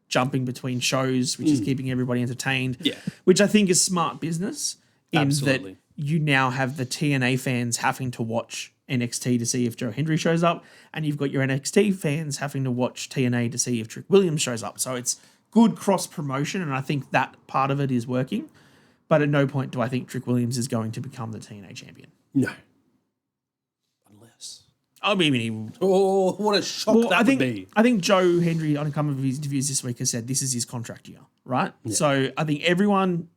jumping between shows, which is keeping everybody entertained. Yeah. Which I think is smart business in that you now have the TNA fans having to watch NXT to see if Joe Hendry shows up, and you've got your NXT fans having to watch TNA to see if Trick Williams shows up. So it's good cross-promotion, and I think that part of it is working. But at no point do I think Trick Williams is going to become the TNA champion. No. Unless. I mean, what a shock that would be. I think Joe Hendry, on a couple of his interviews this week, has said this is his contract year, right? Yeah. So I think everyone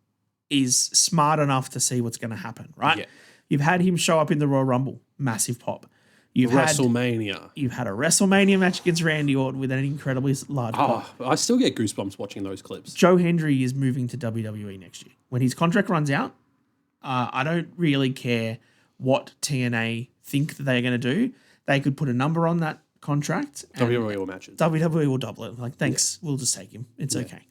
is smart enough to see what's going to happen, right? Yeah. You've had him show up in the Royal Rumble, massive pop. You've had a WrestleMania match against Randy Orton with an incredibly large pop. I still get goosebumps watching those clips. Joe Hendry is moving to WWE next year. When his contract runs out, I don't really care what TNA think that they're going to do. They could put a number on that contract. WWE will match it. WWE will double it. Like, thanks, we'll just take him. It's okay.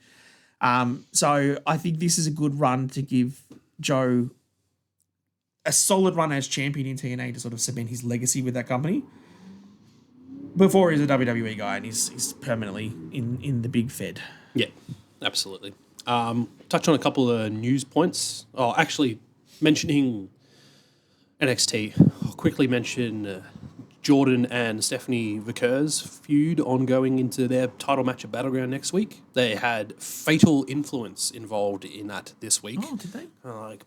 So I think this is a good run to give Joe a solid run as champion in TNA to sort of cement his legacy with that company. Before he's a WWE guy and he's permanently in the big Fed. Yeah, absolutely. Touch on a couple of news points. Oh, actually, mentioning NXT, I'll quickly mention Jordan and Stephanie Vickers' feud ongoing into their title match at Battleground next week. They had Fatal Influence involved in that this week. Oh, did they?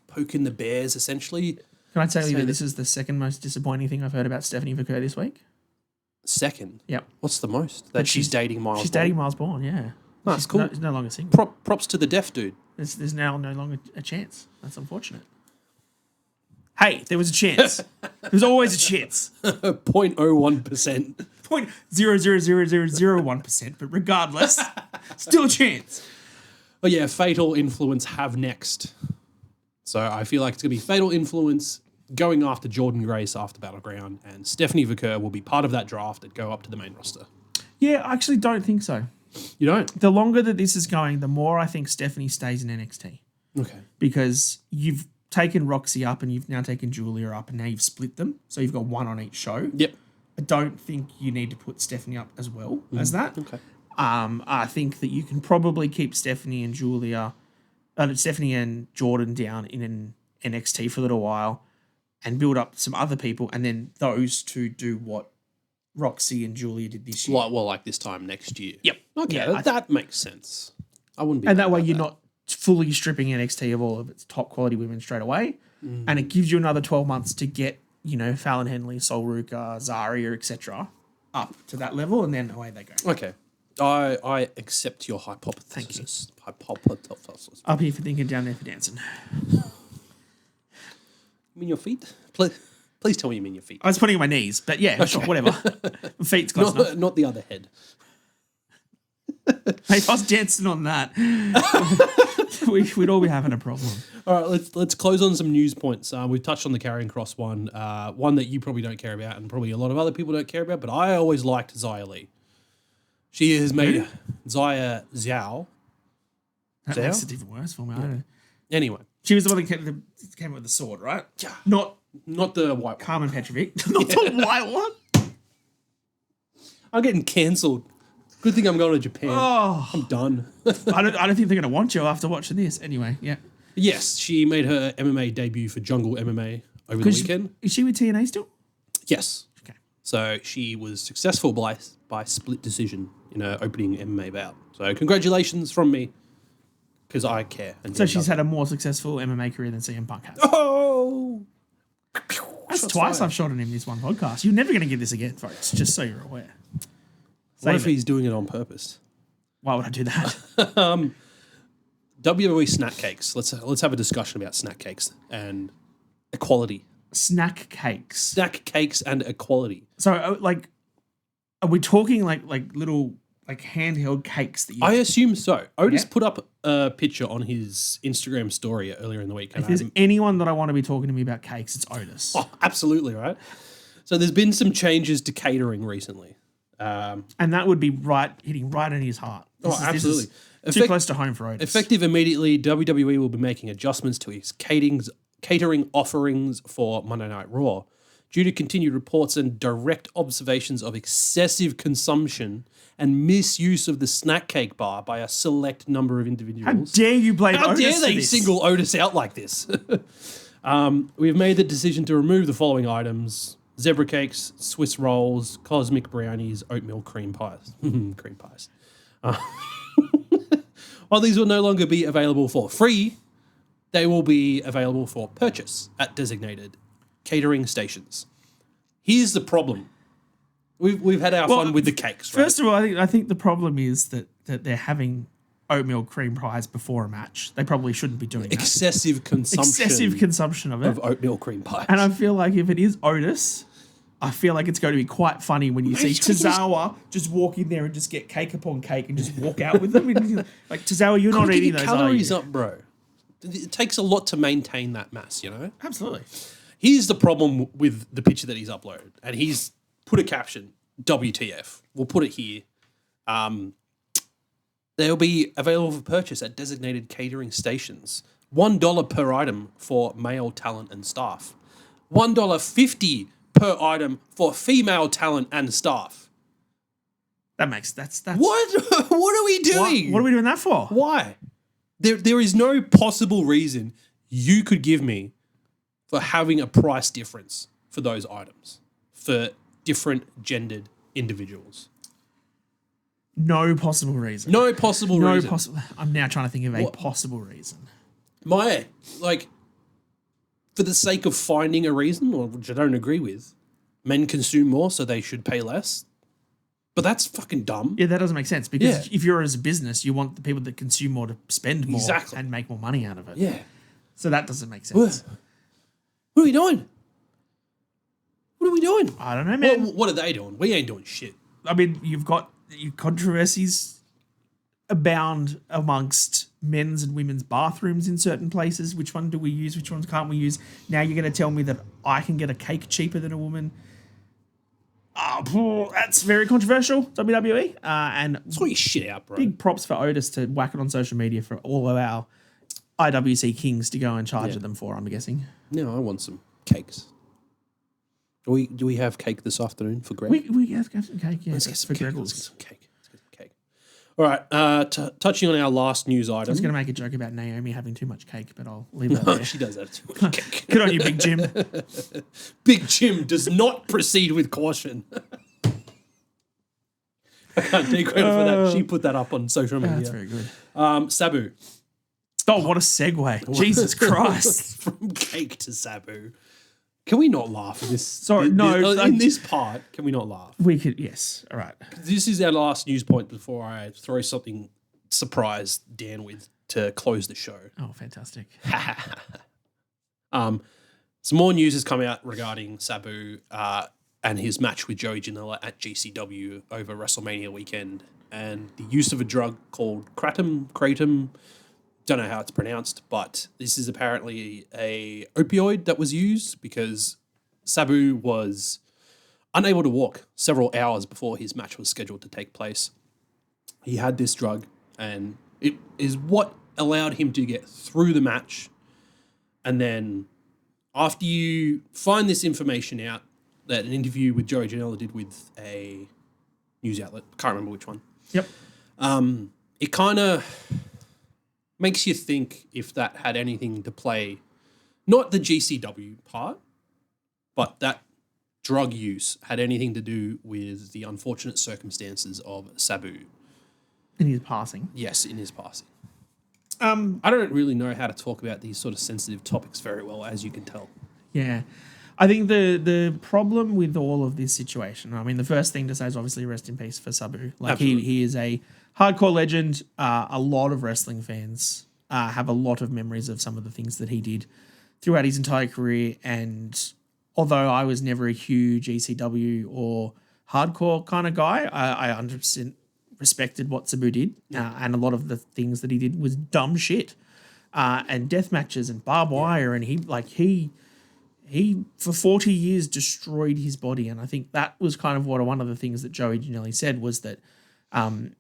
Poking the bears, essentially. Can I tell you that this is the second most disappointing thing I've heard about Stephanie Vickers this week? Second? Yep. What's the most? That she's dating Miles Bourne? She's dating Miles Bourne, yeah. Oh, that's cool. She's no longer single. Props to the deaf dude. There's now no longer a chance. That's unfortunate. Hey, there was a chance. There was always a chance. 0.01%. 0.00001%, but regardless, still a chance. Oh yeah, Fatal Influence have next. So I feel like it's going to be Fatal Influence going after Jordan Grace after Battleground, and Stephanie Vickers will be part of that draft and go up to the main roster. Yeah, I actually don't think so. You don't? The longer that this is going, the more I think Stephanie stays in NXT. Okay. Because you've taken Roxy up and you've now taken Julia up and now you've split them. So you've got one on each show. Yep. I don't think you need to put Stephanie up as well as that. Okay. I think that you can probably keep Stephanie and Jordan down in an NXT for a little while and build up some other people, and then those two do what Roxy and Julia did this year. Like this time next year. Yep. Okay, Yeah, that makes sense. I wouldn't be. And that mad way about you're that. not fully stripping NXT of all of its top quality women straight away, and it gives you another 12 months to get, Fallon Henley, Sol Ruka, Zarya, etc. up to that level, and then away they go. Okay. I accept your hypothesis. Hypothesis. Up here for thinking, down there for dancing. You mean your feet? Please tell me you mean your feet. I was putting on my knees, but yeah, okay. Sure, whatever. My feet's close enough. Not the other head. Hey, if I was dancing on that, we'd all be having a problem. All right, let's close on some news points. We've touched on the Karrion Cross one that you probably don't care about and probably a lot of other people don't care about, but I always liked Xia Li. She has made Xia Zhao. That makes it even worse for me. I don't know. Anyway. She was the one that came with the sword, right? Yeah. Not the white one. Carmen Petrovic. Not the white one. I'm getting cancelled. Good thing I'm going to Japan. Oh. I'm done. I don't think they're going to want you after watching this. Anyway, yeah. Yes, she made her MMA debut for Jungle MMA over the weekend. Is she with TNA still? Yes. Okay. So she was successful by split decision in her opening MMA bout. So congratulations from me, because I care. So she's had a more successful MMA career than CM Punk has. Oh! That's twice I've shot on him this one podcast. You're never going to get this again, folks, just so you're aware. What if he's doing it on purpose? Why would I do that? WWE Snack Cakes. Let's have a discussion about snack cakes and equality. Snack cakes. Snack cakes and equality. So, are we talking like little handheld cakes that you? I assume so. Otis put up a picture on his Instagram story earlier in the week. If there's anyone that I want to be talking to me about cakes, it's Otis. Oh, absolutely, right? So there's been some changes to catering recently. And that would be hitting right in his heart. Absolutely. This is too close to home for Otis. Effective immediately, WWE will be making adjustments to its catering offerings for Monday Night Raw. Due to continued reports and direct observations of excessive consumption and misuse of the snack cake bar by a select number of individuals. How dare you blame Otis? How dare they for this? single Otis out like this? We've made the decision to remove the following items: zebra cakes, Swiss rolls, cosmic brownies, oatmeal cream pies. Cream pies. While these will no longer be available for free, they will be available for purchase at designated catering stations. Here's the problem. We've had our fun with the cakes, right? First of all, I think the problem is that they're having oatmeal cream pies before a match. They probably shouldn't be doing that. Excessive consumption of it. of oatmeal cream pies. And I feel like if it is Otis, I feel like it's going to be quite funny when you see Tozawa just walk in there and just get cake upon cake and just walk out with them. Like, Tozawa, you're not eating those, calories are you? up, bro. It takes a lot to maintain that mass, you know? Absolutely. Here's the problem with the picture that he's uploaded. And he's put a caption, WTF. We'll put it here. They'll be available for purchase at designated catering stations. $1 per item for male talent and staff. $1.50 per item for female talent and staff. That's What? What are we doing? What are we doing that for? Why? There is no possible reason you could give me for having a price difference for those items for different gendered individuals. No possible reason. No possible reason. I'm now trying to think of a possible reason. For the sake of finding a reason, or which I don't agree with, men consume more, so they should pay less. But that's fucking dumb. Yeah, that doesn't make sense because if you're as a business, you want the people that consume more to spend more and make more money out of it. Yeah. So that doesn't make sense. What are we doing? I don't know, man. What are they doing? We ain't doing shit. I mean, you've got controversies abound amongst men's and women's bathrooms in certain places. Which one do we use? Which ones can't we use? Now you're going to tell me that I can get a cake cheaper than a woman. That's very controversial, WWE. And sort your shit out, bro. Big props for Otis to whack it on social media for all of our IWC Kings to go in charge Yeah. of them for, I'm guessing. No, I want some cakes. Do we have cake this afternoon for Greg? We have some cake, yeah. Let's get some for cake. Greggles. Let's get some cake. All right. Touching on our last news item. I was going to make a joke about Naomi having too much cake, but I'll leave that there. She does have too much cake. Good on you, Big Jim. Big Jim does not proceed with caution. I can't take credit for that. She put that up on social media. That's very good. Sabu. Oh, what a segue. Jesus Christ. From cake to Sabu. Can we not laugh at this? Sorry, no. In this part, can we not laugh? We could, yes. All right. This is our last news point before I throw something surprise Dan with to close the show. Oh, fantastic. Some more news has come out regarding Sabu and his match with Joey Janela at GCW over WrestleMania weekend, and the use of a drug called kratom. Don't know how it's pronounced, but this is apparently a opioid that was used because Sabu was unable to walk several hours before his match was scheduled to take place. He had this drug, and it is what allowed him to get through the match. And then after you find this information out, that an interview with Joey Janela did with a news outlet, can't remember which one. Yep. It kind of makes you think if that had anything to play, not the GCW part, but that drug use had anything to do with the unfortunate circumstances of Sabu. In his passing. Yes, in his passing. I don't really know how to talk about these sort of sensitive topics very well, as you can tell. Yeah. I think the problem with all of this situation, I mean, the first thing to say is obviously rest in peace for Sabu. Like he is a hardcore legend. A lot of wrestling fans have a lot of memories of some of the things that he did throughout his entire career. And although I was never a huge ECW or hardcore kind of guy, I 100% respected what Sabu did. And a lot of the things that he did was dumb shit. And death matches and barbed wire. And he for 40 years destroyed his body. And I think that was kind of one of the things that Joey Janela said was that,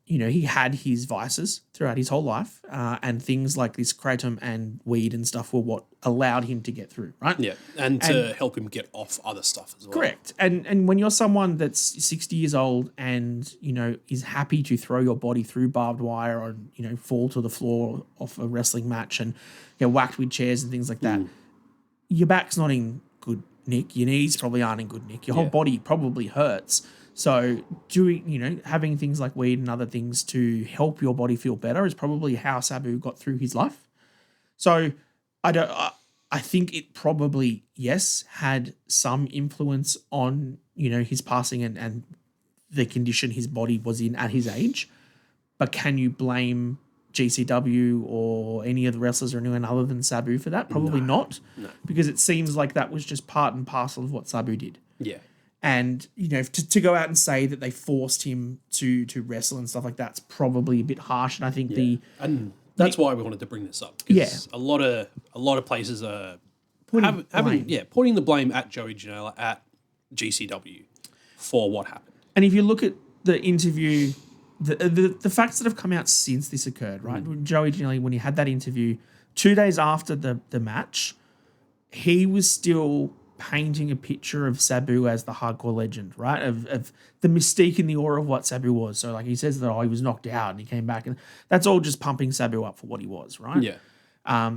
he had his vices throughout his whole life. And things like this kratom and weed and stuff were what allowed him to get through, right? Yeah, and to help him get off other stuff as well. Correct. And when you're someone that's 60 years old and, is happy to throw your body through barbed wire or, fall to the floor off a wrestling match and get whacked with chairs and things like that, your back's not in good nick. Your knees probably aren't in good nick. Your whole body probably hurts. So having things like weed and other things to help your body feel better is probably how Sabu got through his life. So I think it probably, yes, had some influence on, his passing and the condition his body was in at his age. But can you blame GCW or any of the wrestlers or anyone other than Sabu for that? Probably not. No. Because it seems like that was just part and parcel of what Sabu did. Yeah. And, to go out and say that they forced him to wrestle and stuff like that's probably a bit harsh. And I think that's why we wanted to bring this up. Because a lot of places are pointing the blame at Joey Janela at GCW for what happened. And if you look at the interview, the facts that have come out since this occurred, right? Joey Janela, when he had that interview 2 days after the match, he was still painting a picture of Sabu as the hardcore legend, right? Of the mystique and the aura of what Sabu was. So like he says that he was knocked out and he came back, and that's all just pumping Sabu up for what he was, right? Yeah.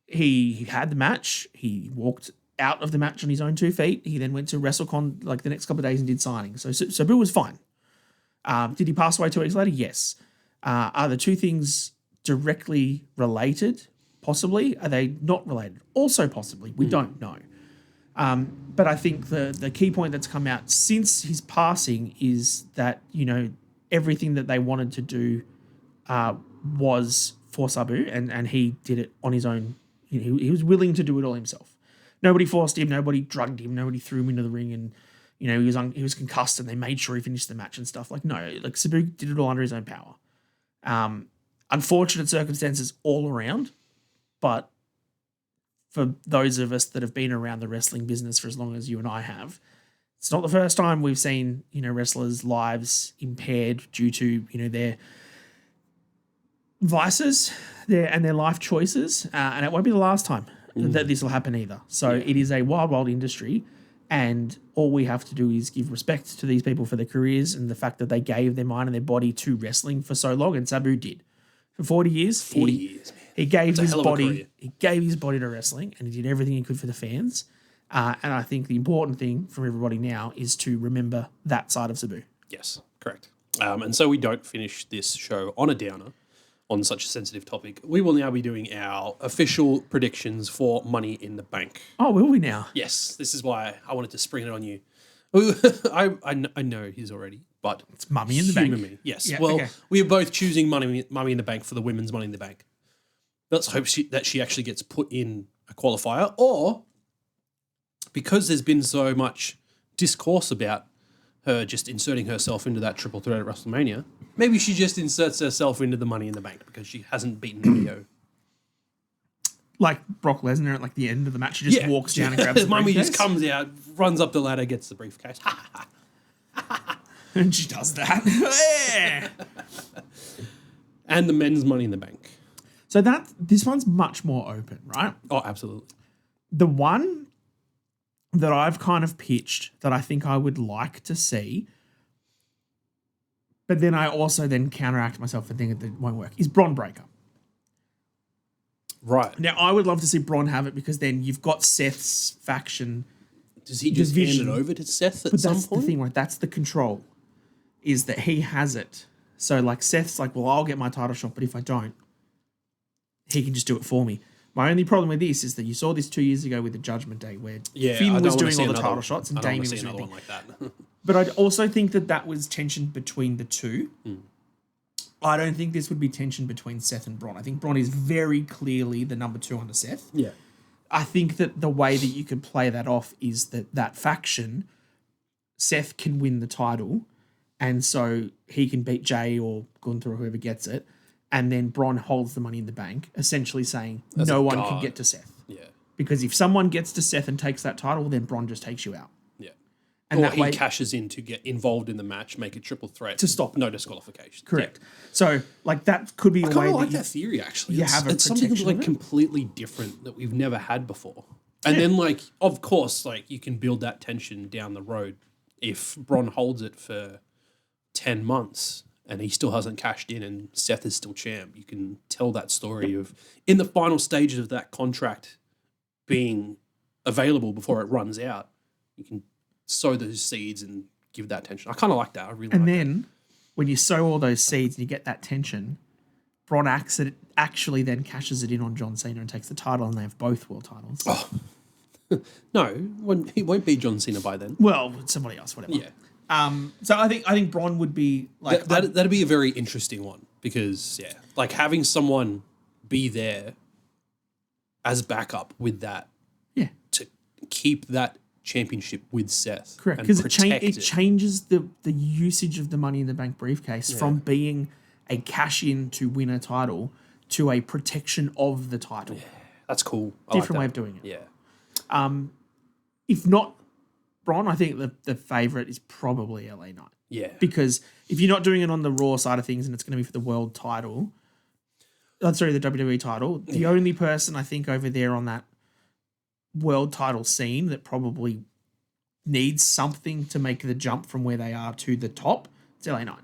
He had the match. He walked out of the match on his own 2 feet. He then went to WrestleCon like the next couple of days and did signings. So Sabu was fine. Did he pass away 2 weeks later? Yes. Are the two things directly related? Possibly. Are they not related? Also possibly. We don't know. But I think the key point that's come out since his passing is that, everything that they wanted to do was for Sabu, and he did it on his own. He was willing to do it all himself. Nobody forced him. Nobody drugged him. Nobody threw him into the ring, and he was concussed, and they made sure he finished the match and stuff. Like, no, like Sabu did it all under his own power. Unfortunate circumstances all around, but for those of us that have been around the wrestling business for as long as you and I have, it's not the first time we've seen, wrestlers' lives impaired due to, their vices and their life choices, and it won't be the last time that this will happen either. So it is a wild, wild industry, and all we have to do is give respect to these people for their careers and the fact that they gave their mind and their body to wrestling for so long, and Sabu did. For 40 years. 40 years, man. He gave That's a his hell of a body. career. He gave his body to wrestling, and he did everything he could for the fans. And I think the important thing for everybody now is to remember that side of Sabu. Yes, correct. And so we don't finish this show on a downer on such a sensitive topic. We will now be doing our official predictions for Money in the Bank. Oh, will we now? Yes, this is why I wanted to spring it on you. I know he's already, but It's Mummy in the Bank. me. Yes. Yeah, well, okay. we are both choosing Money in the Bank for the women's Money in the Bank. Let's hope that she actually gets put in a qualifier, or because there's been so much discourse about her just inserting herself into that triple threat at WrestleMania, maybe she just inserts herself into the Money in the Bank because she hasn't beaten Neo. Like Brock Lesnar at like the end of the match, he just walks down and grabs the Mummy briefcase. just comes out, runs up the ladder, gets the briefcase. And she does that. And the men's Money in the Bank. So this one's much more open, right? Oh, absolutely. The one that I've kind of pitched that I think I would like to see, but then I also then counteract myself and think that it won't work, is Bron Breakker. Right. Now, I would love to see Bron have it because then you've got Seth's faction. Does he just division. hand it over to Seth at But some that's point? the thing, right? That's the control, is that he has it. So, like, Seth's like, well, I'll get my title shot, but if I don't, he can just do it for me. My only problem with this is that you saw this 2 years ago with the Judgment Day where Finn was doing all the title shots and Damien was doing another one like that. But I'd also think that was tension between the two. I don't think this would be tension between Seth and Bron. I think Bron is very clearly the number 2 under Seth. Yeah. I think that the way that you could play that off is that faction, Seth can win the title, and so he can beat Jay or Gunther or whoever gets it, and then Bron holds the Money in the Bank, essentially saying As no a one can guard. get to Seth. Yeah. Because if someone gets to Seth and takes that title, then Bron just takes you out. Yeah. And Or that he way, cashes in to get involved in the match, make a triple threat. To stop it. No disqualification. correct. So, like, that could be a I way kind of that like you... that theory, actually. you It's, have a it's something protection like of it. completely different that we've never had before. And then, like, of course, like, you can build that tension down the road. If Bron holds it for 10 months and he still hasn't cashed in and Seth is still champ, you can tell that story of, in the final stages of that contract being available before it runs out, you can sow those seeds and give that tension. I kind of like that. I really And like then, when you sow all those seeds and you get that tension, Bron actually then cashes it in on John Cena and takes the title, and they have both world titles. Oh. No, he won't be John Cena by then. Well, somebody else, whatever. Yeah. So I think Bron would be like That'd be a very interesting one because, yeah, like having someone be there as backup with that yeah, to keep that championship with Seth. correct, and because protect it changes the usage of the Money in the Bank briefcase from being a cash in to win a title to a protection of the title. Yeah, that's cool. I Different like way that. of doing it. Yeah. If not Bron, I think the favorite is probably LA Knight. Yeah. Because if you're not doing it on the Raw side of things and it's going to be for the world title, the WWE title, the only person I think over there on that world title scene that probably needs something to make the jump from where they are to the top, it's LA Knight.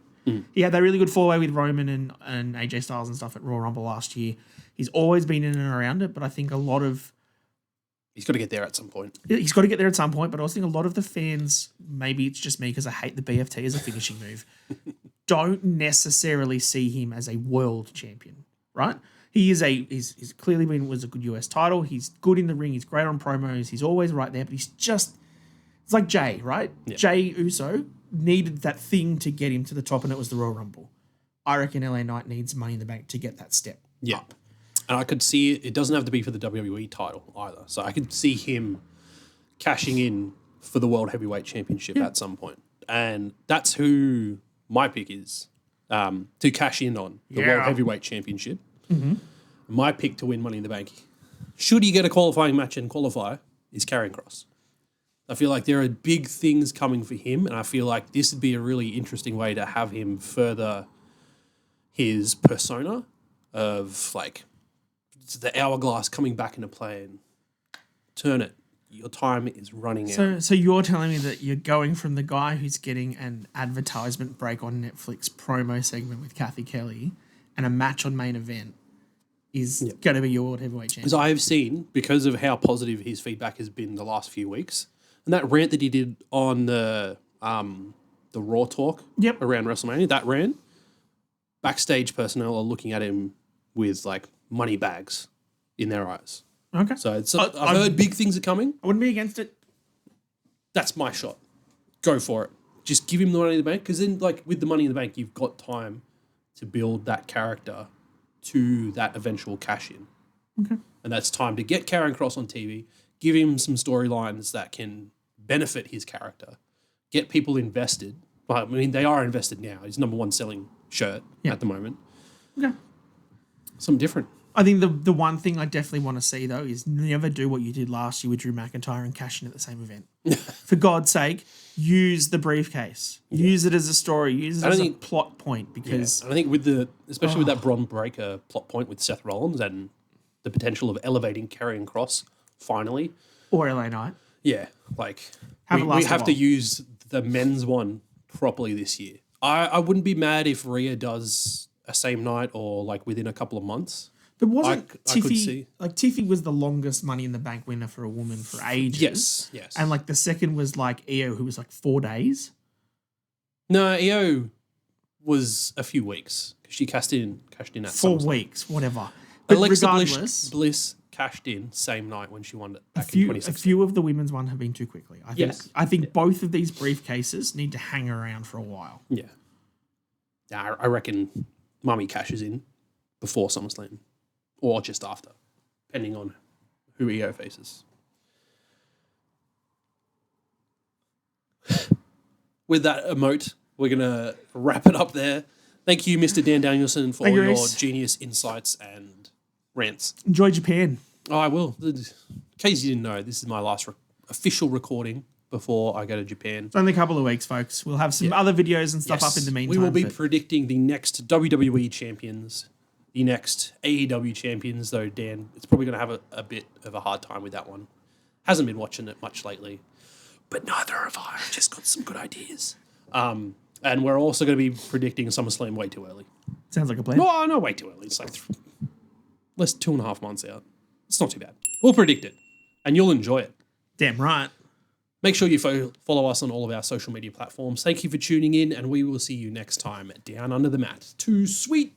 He had that really good four-way with Roman and AJ Styles and stuff at Royal Rumble last year. He's always been in and around it, but I think a lot of... He's got to get there at some point. He's got to get there at some point, but I also think a lot of the fans, maybe it's just me because I hate the BFT as a finishing move, don't necessarily see him as a world champion, right? He's clearly was a good US title. He's good in the ring. He's great on promos. He's always right there, but it's like Jay, right? Yeah. Jay Uso needed that thing to get him to the top, and it was the Royal Rumble. I reckon LA Knight needs Money in the Bank to get that step up. And I could see it doesn't have to be for the WWE title either. So I could see him cashing in for the World Heavyweight Championship at some point. And that's who my pick is, to cash in on the World Heavyweight Championship. Mm-hmm. My pick to win Money in the Bank, should he get a qualifying match and qualify, is Karrion Kross. I feel like there are big things coming for him, and I feel like this would be a really interesting way to have him further his persona of like the hourglass coming back into play and turn it. Your time is running out. So you're telling me that you're going from the guy who's getting an advertisement break on Netflix promo segment with Kathy Kelly and a match on main event is going to be your World Heavyweight Champion? Because I have seen, because of how positive his feedback has been the last few weeks, and that rant that he did on the Raw talk around WrestleMania, that rant, backstage personnel are looking at him with like money bags in their eyes. Okay. So I've heard big things are coming. I wouldn't be against it. That's my shot. Go for it. Just give him the money in the bank, because then, like with the money in the bank, you've got time to build that character to that eventual cash in. Okay. And that's time to get Karrion Kross on TV, give him some storylines that can benefit his character, get people invested. I mean, they are invested now. He's number one selling shirt at the moment. Okay. Something different. I think the one thing I definitely want to see, though, is never do what you did last year with Drew McIntyre and cash in at the same event. For God's sake, use the briefcase. Use it as a story. Use it as a plot point, because... I think especially with that Bron Breakker plot point with Seth Rollins and the potential of elevating Karrion Kross finally. Or LA Knight. Yeah, like we have to use the men's one properly this year. I wouldn't be mad if Rhea does a same night or like within a couple of months. But wasn't Tiffy, like Tiffy was the longest Money in the Bank winner for a woman for ages. Yes. And like the second was like Io, who was like 4 days. No, Io was a few weeks. She cashed in at 4 weeks, whatever. But Alexa regardless, Bliss cashed in same night when she won it back in 2016. A few of the women's one have been too quickly. I think both of these briefcases need to hang around for a while. Yeah. I reckon Mummy cashes in before SummerSlam. Or just after, depending on who EO faces. With that emote, we're going to wrap it up there. Thank you, Mr. Dan Danielson, for all your genius insights and rants. Enjoy Japan. Oh, I will. In case you didn't know, this is my last official recording before I go to Japan. It's only a couple of weeks, folks. We'll have some other videos and stuff up in the meantime. We will be predicting the next WWE champions, the next AEW champions, though, Dan, it's probably going to have a bit of a hard time with that one. Hasn't been watching it much lately. But neither have I. I've just got some good ideas. And we're also going to be predicting SummerSlam way too early. Sounds like a plan. No, way too early. It's like less 2.5 months out. It's not too bad. We'll predict it. And you'll enjoy it. Damn right. Make sure you follow us on all of our social media platforms. Thank you for tuning in, and we will see you next time at Down Under the Mat. Too sweet.